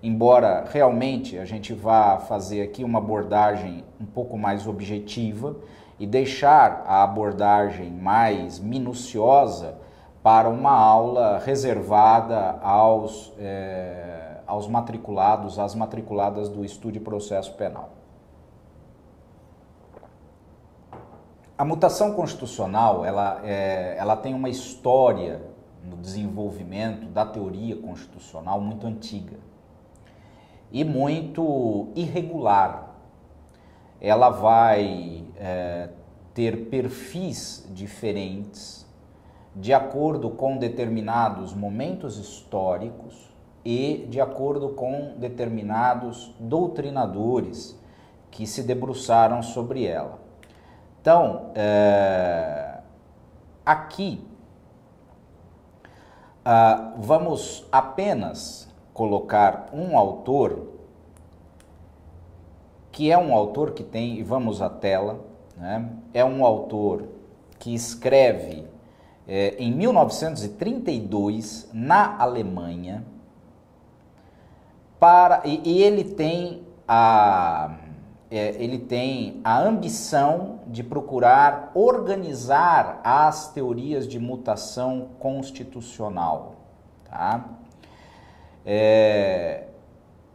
Speaker 2: embora realmente a gente vá fazer aqui uma abordagem um pouco mais objetiva e deixar a abordagem mais minuciosa para uma aula reservada aos matriculados, às matriculadas do estudo de processo penal. A mutação constitucional, ela tem uma história no desenvolvimento da teoria constitucional muito antiga e muito irregular. Ela vai ter perfis diferentes de acordo com determinados momentos históricos e de acordo com determinados doutrinadores que se debruçaram sobre ela. Então, aqui vamos apenas colocar um autor, que é um autor que tem, e vamos à tela, né? É um autor que escreve em 1932 na Alemanha, e ele tem a ambição de procurar organizar as teorias de mutação constitucional, tá?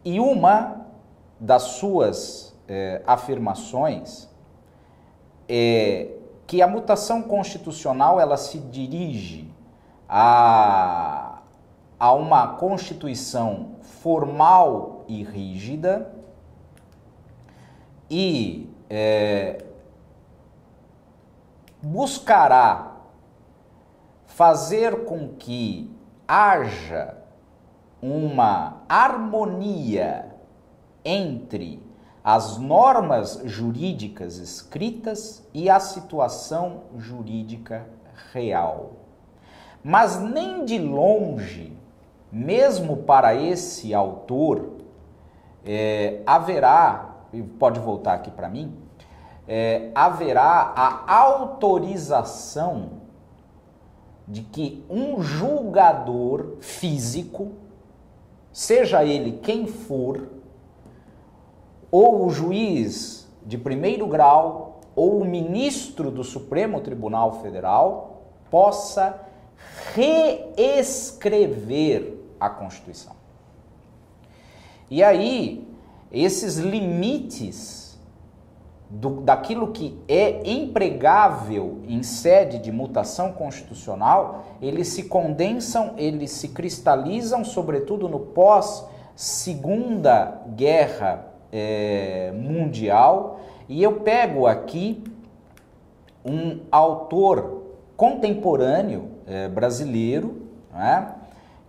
Speaker 2: E uma das suas afirmações é que a mutação constitucional ela se dirige a uma constituição formal e rígida e buscará fazer com que haja uma harmonia entre as normas jurídicas escritas e a situação jurídica real. Mas nem de longe, mesmo para esse autor, haverá, pode voltar aqui para mim, haverá a autorização de que um julgador físico, seja ele quem for, ou o juiz de primeiro grau, ou o ministro do Supremo Tribunal Federal, possa reescrever a Constituição. E aí, esses limites daquilo que é empregável em sede de mutação constitucional, eles se condensam, eles se cristalizam, sobretudo no pós-Segunda Guerra Mundial. E eu pego aqui um autor contemporâneo brasileiro, né,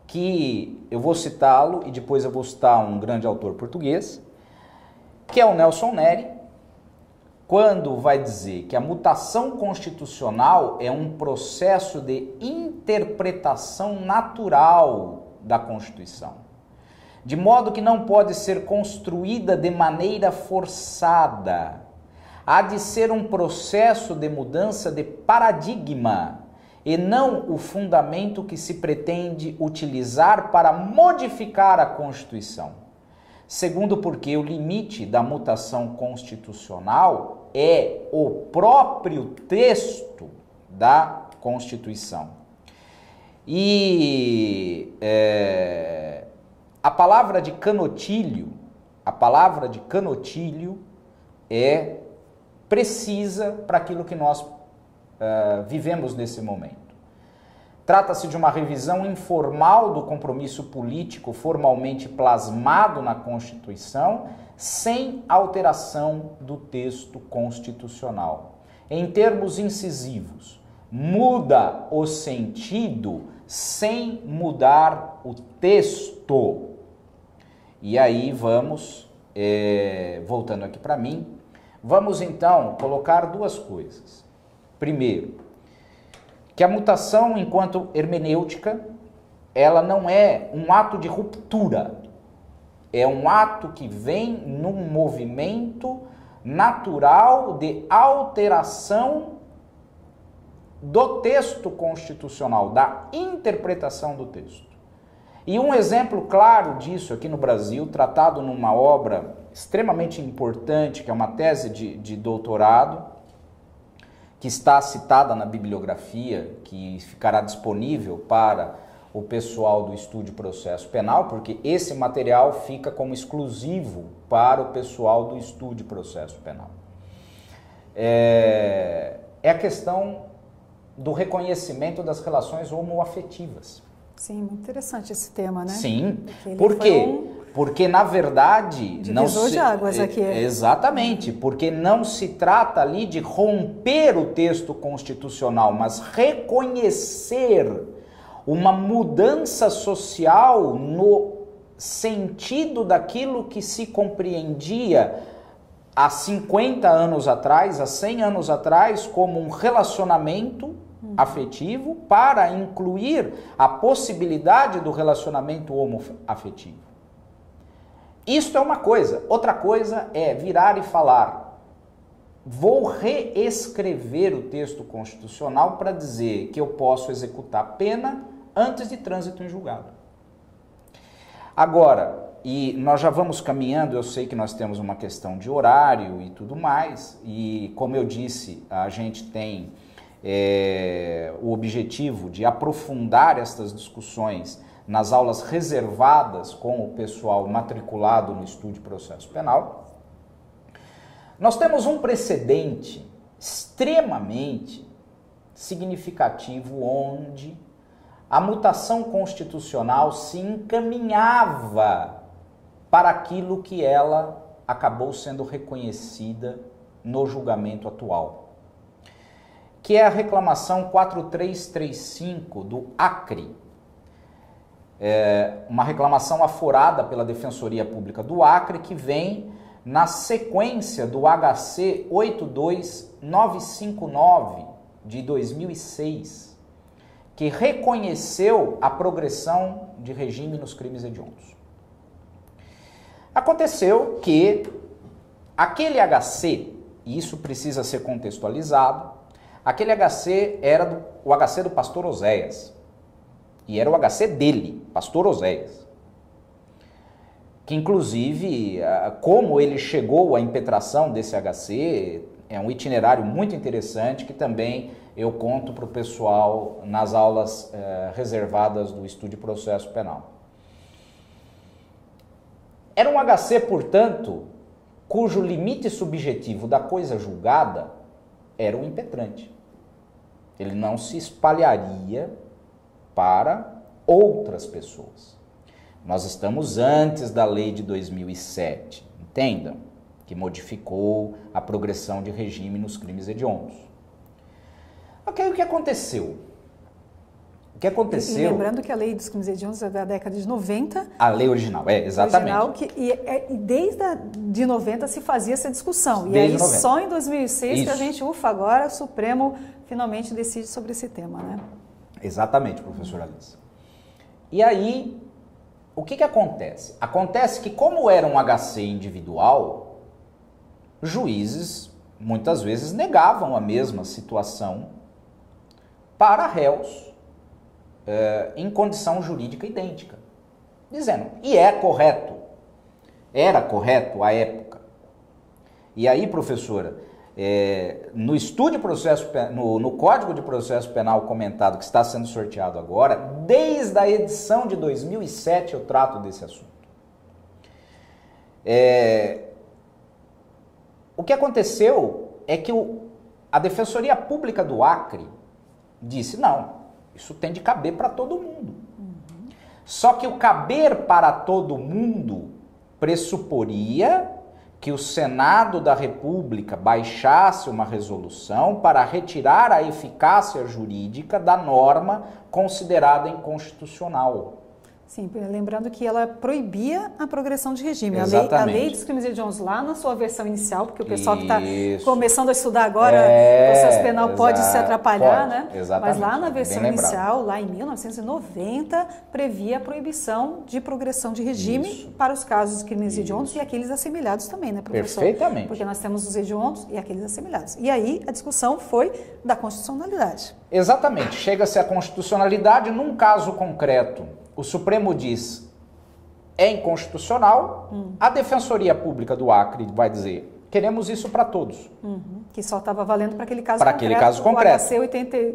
Speaker 2: que eu vou citá-lo e depois eu vou citar um grande autor português, que é o Nelson Neri, quando vai dizer que a mutação constitucional é um processo de interpretação natural da Constituição, de modo que não pode ser construída de maneira forçada. Há de ser um processo de mudança de paradigma e não o fundamento que se pretende utilizar para modificar a Constituição. Segundo, porque o limite da mutação constitucional é o próprio texto da Constituição. E a palavra de Canotilho é precisa para aquilo que nós vivemos nesse momento. Trata-se de uma revisão informal do compromisso político formalmente plasmado na Constituição, sem alteração do texto constitucional. Em termos incisivos, muda o sentido sem mudar o texto. E aí vamos, voltando aqui para mim, vamos então colocar duas coisas. Primeiro, que a mutação enquanto hermenêutica, ela não é um ato de ruptura, é um ato que vem num movimento natural de alteração do texto constitucional, da interpretação do texto. E um exemplo claro disso aqui no Brasil, tratado numa obra extremamente importante, que é uma tese de doutorado, que está citada na bibliografia, que ficará disponível para o pessoal do Estúdio Processo Penal, porque esse material fica como exclusivo para o pessoal do Estúdio Processo Penal. É a questão do reconhecimento das relações homoafetivas.
Speaker 1: Sim, muito interessante esse tema, né?
Speaker 2: Sim, por quê? Porque, na verdade...
Speaker 1: divisor de águas aqui.
Speaker 2: Exatamente, porque não se trata ali de romper o texto constitucional, mas reconhecer uma mudança social no sentido daquilo que se compreendia há 50 anos atrás, há 100 anos atrás, como um relacionamento afetivo, para incluir a possibilidade do relacionamento homoafetivo. Isto é uma coisa. Outra coisa é virar e falar: vou reescrever o texto constitucional para dizer que eu posso executar pena antes de trânsito em julgado. Agora, e nós já vamos caminhando, eu sei que nós temos uma questão de horário e tudo mais, e como eu disse, a gente tem o objetivo de aprofundar estas discussões nas aulas reservadas com o pessoal matriculado no Estúdio Processo Penal. Nós temos um precedente extremamente significativo onde a mutação constitucional se encaminhava para aquilo que ela acabou sendo reconhecida no julgamento atual, que é a reclamação 4335 do Acre, uma reclamação aforada pela Defensoria Pública do Acre, que vem na sequência do HC 82959 de 2006, que reconheceu a progressão de regime nos crimes hediondos. Aconteceu que aquele HC, e isso precisa ser contextualizado, aquele HC era o HC do pastor Oséias. E era o HC dele, pastor Oséias. Que inclusive, como ele chegou à impetração desse HC, é um itinerário muito interessante que também eu conto para o pessoal nas aulas reservadas do Estúdio Processo Penal. Era um HC, portanto, cujo limite subjetivo da coisa julgada era o impetrante. Ele não se espalharia para outras pessoas. Nós estamos antes da lei de 2007, entendam, que modificou a progressão de regime nos crimes hediondos. Ok, o que aconteceu? O que aconteceu...
Speaker 1: E lembrando que a lei dos crimes hediondos é da década de 90.
Speaker 2: A lei original, exatamente.
Speaker 1: E desde de 90 se fazia essa discussão.
Speaker 2: Desde
Speaker 1: e aí
Speaker 2: 90.
Speaker 1: Só em 2006 que a
Speaker 2: Isso.
Speaker 1: gente, agora o Supremo finalmente decide sobre esse tema, né?
Speaker 2: Exatamente, professora Alice. E aí, o que acontece? Acontece que, como era um HC individual, juízes muitas vezes negavam a mesma situação para réus em condição jurídica idêntica, dizendo, e é correto, era correto à época. E aí, professora, no Estúdio Processo no Código de Processo Penal comentado que está sendo sorteado agora, desde a edição de 2007 eu trato desse assunto. O que aconteceu é que a Defensoria Pública do Acre disse, não, isso tem de caber para todo mundo. Só que o caber para todo mundo pressuporia que o Senado da República baixasse uma resolução para retirar a eficácia jurídica da norma considerada inconstitucional.
Speaker 1: Sim, lembrando que ela proibia a progressão de regime. A lei dos crimes hediondos lá na sua versão inicial, porque o pessoal que está começando a estudar agora o processo penal pode se atrapalhar, né?
Speaker 2: Exatamente.
Speaker 1: Mas lá na versão inicial, lá em 1990, previa a proibição de progressão de regime para os casos de crimes hediondos e aqueles assemelhados também, né, professor?
Speaker 2: Perfeitamente.
Speaker 1: Porque nós temos os hediondos e aqueles assemelhados. E aí a discussão foi da constitucionalidade.
Speaker 2: Exatamente. Chega-se à constitucionalidade num caso concreto. O Supremo diz é inconstitucional, a Defensoria Pública do Acre vai dizer queremos isso para todos.
Speaker 1: Que só estava valendo para aquele caso
Speaker 2: concreto. Para aquele caso concreto.
Speaker 1: O HC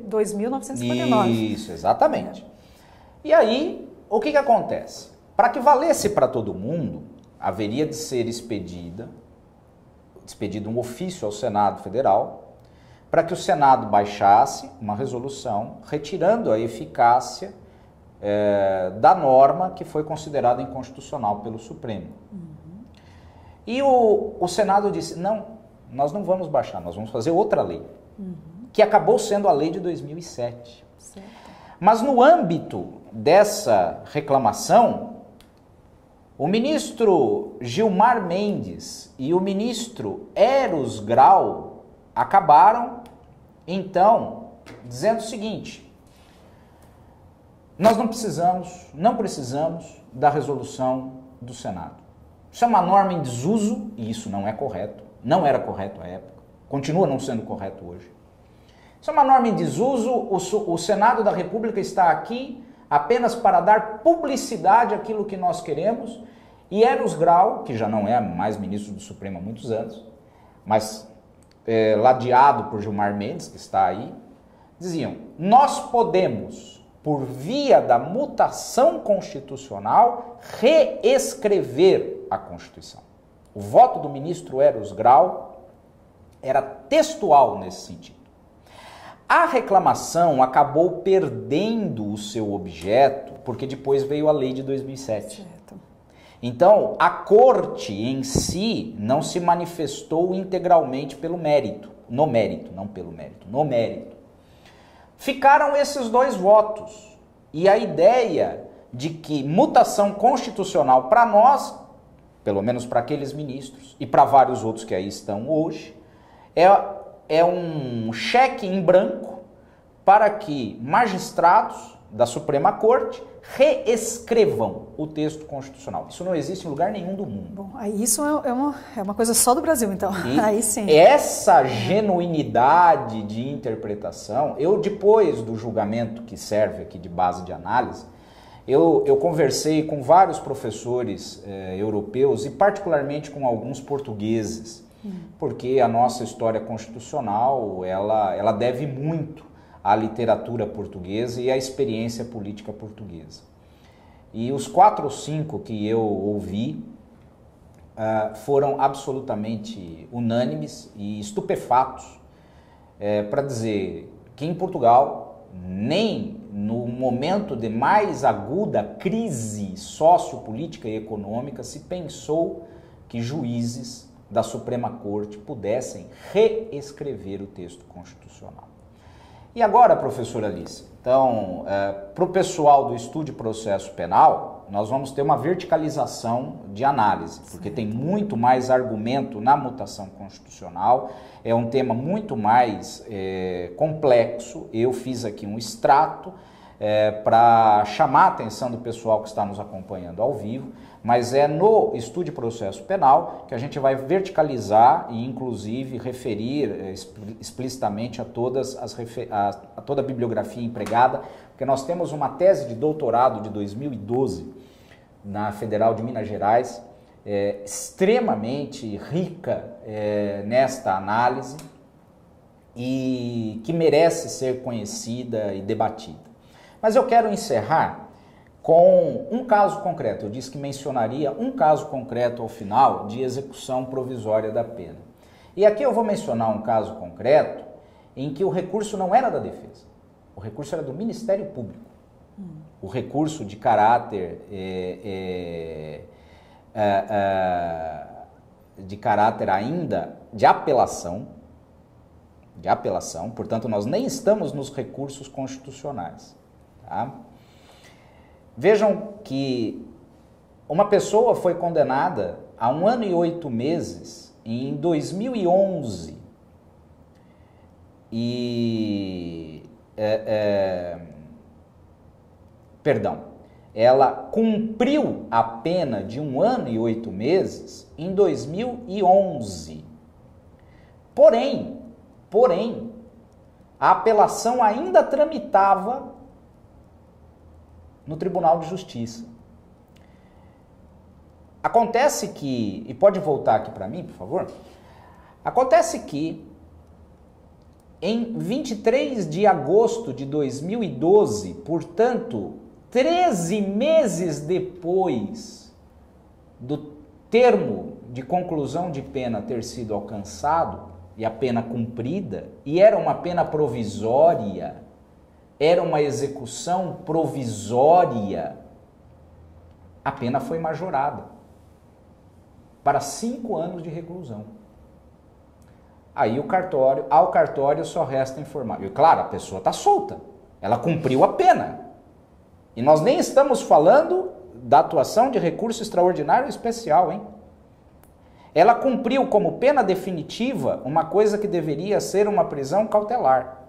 Speaker 1: 82.959.
Speaker 2: Isso, exatamente. E aí, o que acontece? Para que valesse para todo mundo, haveria de ser expedido um ofício ao Senado Federal para que o Senado baixasse uma resolução retirando a eficácia da norma que foi considerada inconstitucional pelo Supremo. E o Senado disse, não, nós não vamos baixar, nós vamos fazer outra lei, que acabou sendo a lei de 2007. Certo. Mas no âmbito dessa reclamação, o ministro Gilmar Mendes e o ministro Eros Grau acabaram, então, dizendo o seguinte: nós não precisamos da resolução do Senado. Isso é uma norma em desuso e isso não é correto. Não era correto à época. Continua não sendo correto hoje. Isso é uma norma em desuso. O Senado da República está aqui apenas para dar publicidade àquilo que nós queremos. E Eros Grau, que já não é mais ministro do Supremo há muitos anos, mas ladeado por Gilmar Mendes, que está aí, diziam, nós podemos, por via da mutação constitucional, reescrever a Constituição. O voto do ministro Eros Grau era textual nesse sentido. A reclamação acabou perdendo o seu objeto, porque depois veio a lei de 2007. Certo. Então, a corte em si não se manifestou integralmente pelo mérito, no mérito, não pelo mérito, no mérito. Ficaram esses dois votos e a ideia de que mutação constitucional para nós, pelo menos para aqueles ministros e para vários outros que aí estão hoje, é um cheque em branco para que magistrados da Suprema Corte reescrevam o texto constitucional. Isso não existe em lugar nenhum do mundo.
Speaker 1: Bom, aí isso é uma coisa só do Brasil, então.
Speaker 2: E
Speaker 1: aí sim.
Speaker 2: Essa genuinidade de interpretação, depois do julgamento que serve aqui de base de análise, eu conversei com vários professores europeus e particularmente com alguns portugueses, porque a nossa história constitucional, ela deve muito à literatura portuguesa e à experiência política portuguesa. E os 4 ou 5 que eu ouvi foram absolutamente unânimes e estupefatos para dizer que em Portugal, nem no momento de mais aguda crise sociopolítica e econômica, se pensou que juízes da Suprema Corte pudessem reescrever o texto constitucional. E agora, professora Alice, então, para o pessoal do Estude Processo Penal, nós vamos ter uma verticalização de análise, porque tem muito mais argumento na mutação constitucional, é um tema muito mais complexo. Eu fiz aqui um extrato para chamar a atenção do pessoal que está nos acompanhando ao vivo, mas é no Estude Processo Penal que a gente vai verticalizar e, inclusive, referir explicitamente a toda a bibliografia empregada, porque nós temos uma tese de doutorado de 2012 na Federal de Minas Gerais, extremamente rica nesta análise e que merece ser conhecida e debatida. Mas eu quero encerrar com um caso concreto. Eu disse que mencionaria um caso concreto ao final de execução provisória da pena. E aqui eu vou mencionar um caso concreto em que o recurso não era da defesa. O recurso era do Ministério Público. O recurso de caráter ainda de apelação, portanto nós nem estamos nos recursos constitucionais. Tá? Vejam que uma pessoa foi condenada a 1 ano e 8 meses em 2011 ela cumpriu a pena de 1 ano e 8 meses em 2011. Porém, a apelação ainda tramitava no Tribunal de Justiça. Acontece que, e pode voltar aqui para mim, por favor? Acontece que em 23 de agosto de 2012, portanto, 13 meses depois do termo de conclusão de pena ter sido alcançado e a pena cumprida, e era uma pena provisória, era uma execução provisória, a pena foi majorada para 5 anos de reclusão. Aí ao cartório só resta informar. E claro, a pessoa está solta, ela cumpriu a pena. E nós nem estamos falando da atuação de recurso extraordinário especial, hein? Ela cumpriu como pena definitiva uma coisa que deveria ser uma prisão cautelar.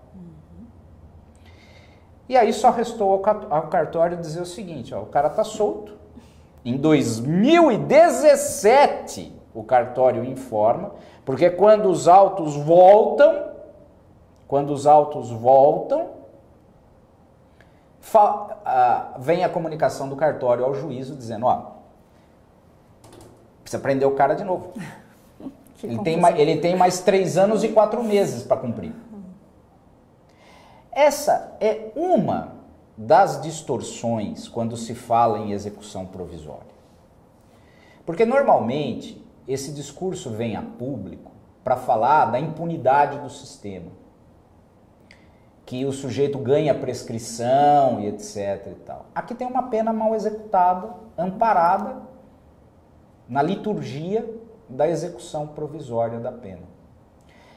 Speaker 2: E aí só restou ao cartório dizer o seguinte, ó, o cara está solto. Em 2017, o cartório informa, porque quando os autos voltam, vem a comunicação do cartório ao juízo dizendo, ó, precisa prender o cara de novo. Ele tem mais 3 anos e 4 meses para cumprir. Essa é uma das distorções quando se fala em execução provisória. Porque normalmente esse discurso vem a público para falar da impunidade do sistema, que o sujeito ganha prescrição e etc. e tal. Aqui tem uma pena mal executada, amparada na liturgia da execução provisória da pena.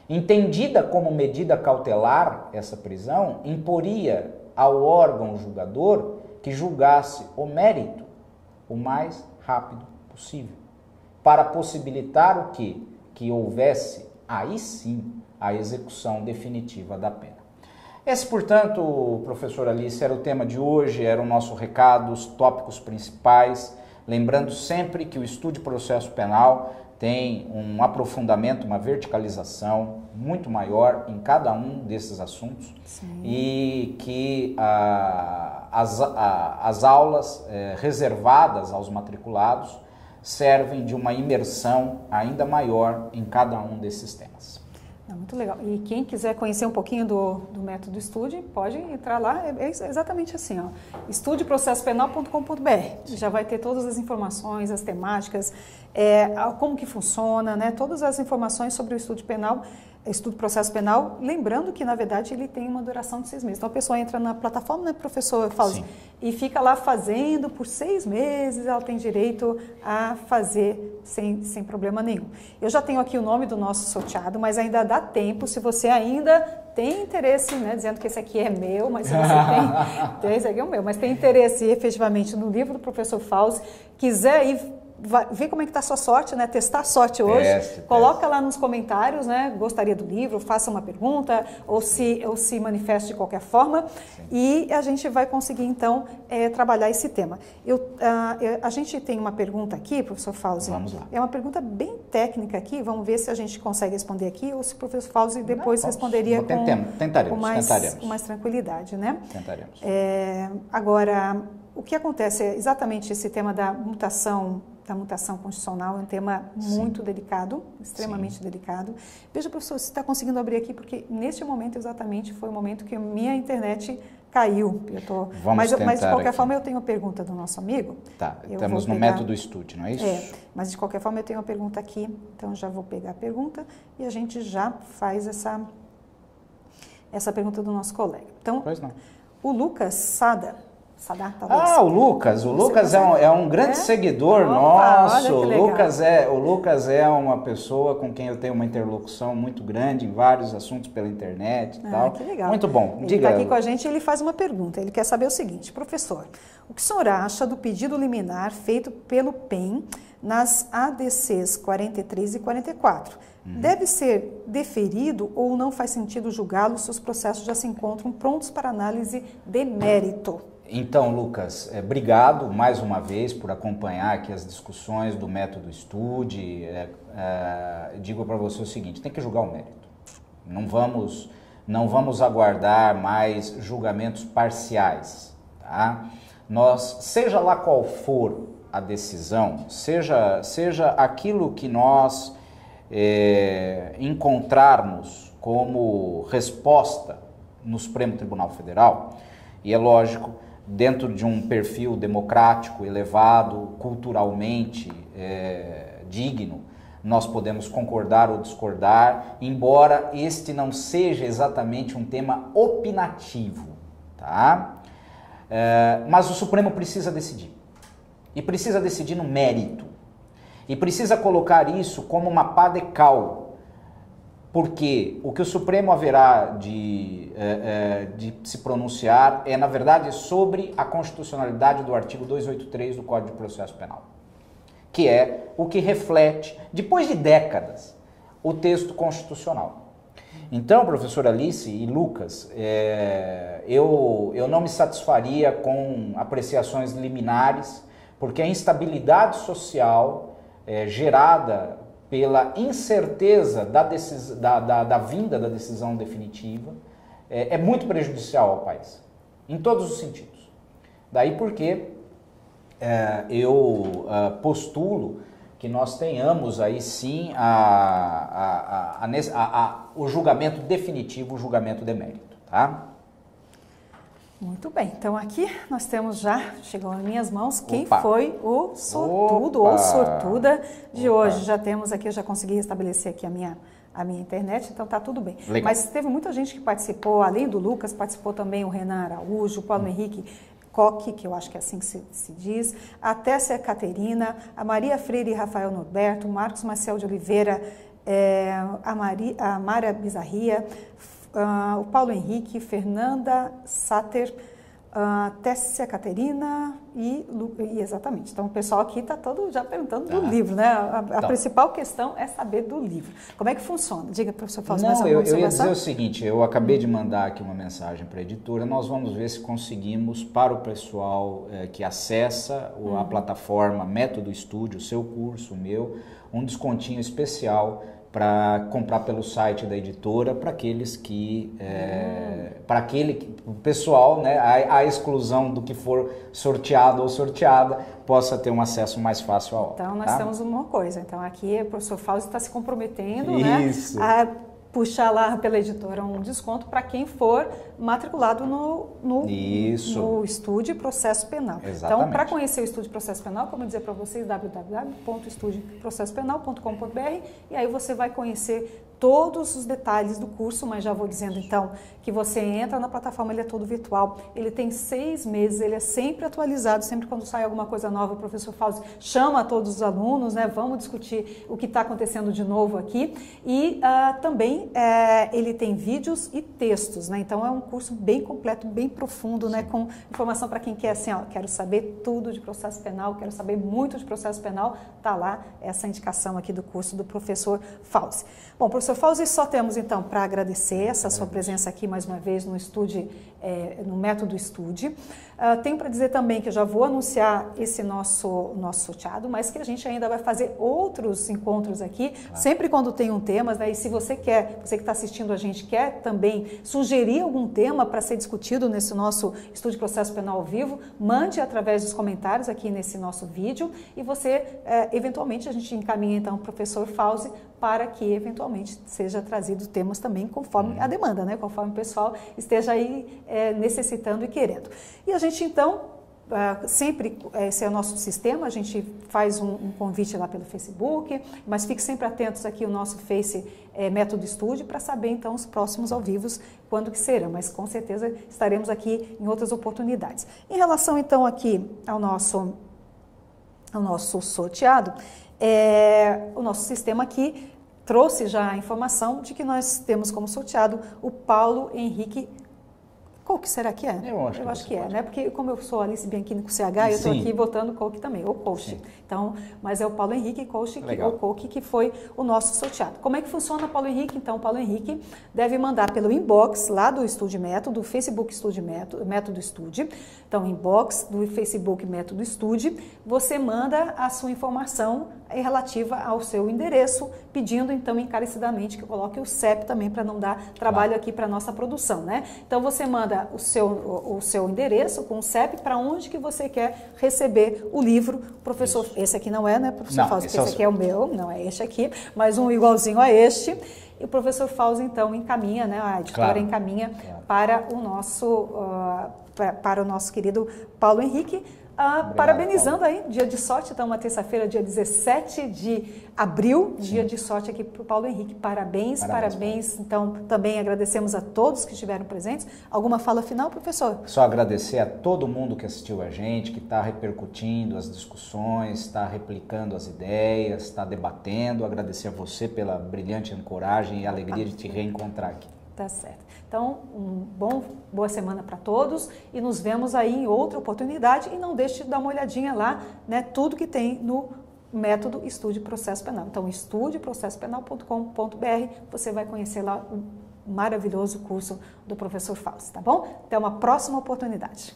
Speaker 2: Entendida como medida cautelar, essa prisão imporia ao órgão julgador que julgasse o mérito o mais rápido possível, para possibilitar o quê? Que houvesse, aí sim, a execução definitiva da pena. Esse, portanto, professor Alice, era o tema de hoje, era o nosso recado, os tópicos principais. Lembrando sempre que o estudo de processo penal tem um aprofundamento, uma verticalização muito maior em cada um desses assuntos. Sim. E que as aulas reservadas aos matriculados servem de uma imersão ainda maior em cada um desses temas.
Speaker 1: Muito legal. E quem quiser conhecer um pouquinho do método Estude, pode entrar lá, é exatamente assim, ó, estudeprocessopenal.com.br. Já vai ter todas as informações, as temáticas, como que funciona, né? Todas as informações sobre o estudo penal, estudo processo penal, lembrando que, na verdade, ele tem uma duração de 6 meses. Então, a pessoa entra na plataforma, né, professor Fauzi, e fica lá fazendo por 6 meses, ela tem direito a fazer sem problema nenhum. Eu já tenho aqui o nome do nosso sorteado, mas ainda dá tempo, se você ainda tem interesse, né, dizendo que esse aqui é meu, mas se você tem esse aqui é o meu, mas tem interesse efetivamente no livro do professor Fauzi, quiser ir ver como é que está a sua sorte, né? Testar a sorte hoje, coloca lá nos comentários, né? Gostaria do livro, faça uma pergunta ou se manifeste de qualquer forma. Sim. E a gente vai conseguir então trabalhar esse tema. A gente tem uma pergunta aqui, professor Fauzi.
Speaker 2: Vamos lá.
Speaker 1: É uma pergunta bem técnica aqui, vamos ver se a gente consegue responder aqui ou se o professor Fauzi depois responderia com mais tranquilidade, né?
Speaker 2: Tentaremos.
Speaker 1: Agora, o que acontece é exatamente esse tema da mutação constitucional, é um tema muito delicado, extremamente delicado. Veja, professor, se está conseguindo abrir aqui, porque neste momento exatamente foi o momento que a minha internet caiu. Mas de qualquer forma eu tenho uma pergunta do nosso amigo.
Speaker 2: Tá, estamos no método Estude, não é isso?
Speaker 1: Mas de qualquer forma eu tenho uma pergunta aqui, então já vou pegar a pergunta e a gente já faz essa pergunta do nosso colega. Então,
Speaker 2: pois não.
Speaker 1: O Lucas Sada Sadar, talvez.
Speaker 2: Ah, o Lucas é um grande seguidor nosso. O Lucas é uma pessoa com quem eu tenho uma interlocução muito grande em vários assuntos pela internet e tal.
Speaker 1: Que legal.
Speaker 2: Muito bom.
Speaker 1: Ele está aqui com a gente e ele faz uma pergunta. Ele quer saber o seguinte: professor, o que o senhor acha do pedido liminar feito pelo PEN nas ADCs 43 e 44? Deve ser deferido ou não faz sentido julgá-lo se os processos já se encontram prontos para análise de mérito?
Speaker 2: Então, Lucas, obrigado mais uma vez por acompanhar aqui as discussões do método Estude. Digo para você o seguinte: tem que julgar o mérito. Não vamos aguardar mais julgamentos parciais, tá? Seja lá qual for a decisão, seja aquilo que nós encontrarmos como resposta no Supremo Tribunal Federal, e é lógico, dentro de um perfil democrático, elevado, culturalmente digno, nós podemos concordar ou discordar, embora este não seja exatamente um tema opinativo, tá? Mas o Supremo precisa decidir, e precisa decidir no mérito, e precisa colocar isso como uma pá de cal, porque o que o Supremo haverá de se pronunciar é, na verdade, sobre a constitucionalidade do artigo 283 do Código de Processo Penal, que é o que reflete, depois de décadas, o texto constitucional. Então, professora Alice e Lucas, eu não me satisfaria com apreciações liminares, porque a instabilidade social gerada pela incerteza da vinda da decisão definitiva é muito prejudicial ao país, em todos os sentidos. Daí porque eu postulo que nós tenhamos aí sim o julgamento definitivo, o julgamento de mérito, tá?
Speaker 1: Muito bem, então aqui nós temos chegou nas minhas mãos, quem foi o sortudo ou sortuda de hoje. Já temos aqui, eu já consegui restabelecer aqui a minha internet, então tá tudo bem.
Speaker 2: Legal.
Speaker 1: Mas teve muita gente que participou, além do Lucas, participou também o Renan Araújo, o Paulo Henrique Coque, que eu acho que é assim que se diz, a Tessia Caterina, a Maria Freire e Rafael Norberto, Marcos Marcel de Oliveira, a Mara Bizarria, o Paulo Henrique, Fernanda Sater, Tessia Caterina exatamente. Então o pessoal aqui está todo já perguntando do livro, né? A principal questão é saber do livro. Como é que funciona? Diga, professor Fausto.
Speaker 2: Não, eu ia dizer o seguinte, eu acabei de mandar aqui uma mensagem para a editora, nós vamos ver se conseguimos para o pessoal que acessa a plataforma Método Estude, o seu curso, o meu, um descontinho especial para comprar pelo site da editora, para aqueles que, o pessoal, né, a exclusão do que for sorteado ou sorteada, possa ter um acesso mais fácil à obra.
Speaker 1: Então, nós temos uma coisa, então aqui o professor Fausto está se comprometendo, né, puxar lá pela editora um desconto para quem for matriculado no Estude Processo Penal.
Speaker 2: Exatamente.
Speaker 1: Então, para conhecer o Estude Processo Penal, como eu dizer para vocês, www.estudeprocessopenal.com.br, e aí você vai conhecer todos os detalhes do curso, mas já vou dizendo então que você entra na plataforma, ele é todo virtual, ele tem 6 meses, ele é sempre atualizado, sempre quando sai alguma coisa nova, o professor Fausto chama todos os alunos, né, vamos discutir o que está acontecendo de novo aqui, e também ele tem vídeos e textos, né, então é um curso bem completo, bem profundo, né, com informação para quem quer assim, quero saber tudo de processo penal, quero saber muito de processo penal, tá lá essa indicação aqui do curso do professor Fausto. Bom, professor Fausto, só temos então para agradecer essa sua presença aqui mais uma vez no Estude, no Método Estude. Tenho para dizer também que eu já vou anunciar esse nosso sorteado, mas que a gente ainda vai fazer outros encontros aqui, sempre quando tem um tema, né? E se você que está assistindo a gente quer também sugerir algum tema para ser discutido nesse nosso Estude de Processo Penal ao vivo, mande através dos comentários aqui nesse nosso vídeo e você, eventualmente, a gente encaminha então o professor Fausto para que eventualmente seja trazido temas também conforme a demanda, né? Conforme o pessoal esteja aí necessitando e querendo. E a gente então Sempre, esse é o nosso sistema, a gente faz um convite lá pelo Facebook, mas fique sempre atentos aqui ao nosso Face Método Estúdio para saber então os próximos ao vivo, quando que serão, mas com certeza estaremos aqui em outras oportunidades. Em relação então aqui ao nosso sorteado, o nosso sistema aqui trouxe já a informação de que nós temos como sorteado o Paulo Henrique. Qual que será que é?
Speaker 2: Eu acho que é,
Speaker 1: né? Porque como eu sou Alice Bianchini com CH, eu estou aqui botando Coach também, ou Coach. Então, mas é o Paulo Henrique Coach, ou Coach, que foi o nosso sorteado. Como é que funciona o Paulo Henrique? Então, o Paulo Henrique deve mandar pelo inbox lá do Estúdio Método, do Facebook Estúdio Método Estúdio. Então, inbox do Facebook Método Estúdio, você manda a sua informação relativa ao seu endereço, pedindo então encarecidamente que eu coloque o CEP também para não dar trabalho aqui para a nossa produção, né? Então você manda o seu endereço com o CEP para onde que você quer receber o livro, professor. Isso. Esse aqui não é, né, professor Fausto? Esse aqui é o meu, não é este aqui, mas um igualzinho a este. E o professor Fausto então encaminha, né, a editora encaminha para o nosso querido Paulo Henrique. Parabenizando aí, dia de sorte, então uma terça-feira, dia 17 de abril, dia de sorte aqui para o Paulo Henrique. Parabéns. Então, também agradecemos a todos que estiveram presentes. Alguma fala final, professor?
Speaker 2: Só agradecer a todo mundo que assistiu a gente, que está repercutindo as discussões, está replicando as ideias, está debatendo. Agradecer a você pela brilhante ancoragem e alegria de te reencontrar aqui.
Speaker 1: Tá certo. Então, boa semana para todos e nos vemos aí em outra oportunidade. E não deixe de dar uma olhadinha lá, né, tudo que tem no Método Estude Processo Penal. Então, estudeprocessopenal.com.br, você vai conhecer lá o maravilhoso curso do professor Fausto, tá bom? Até uma próxima oportunidade.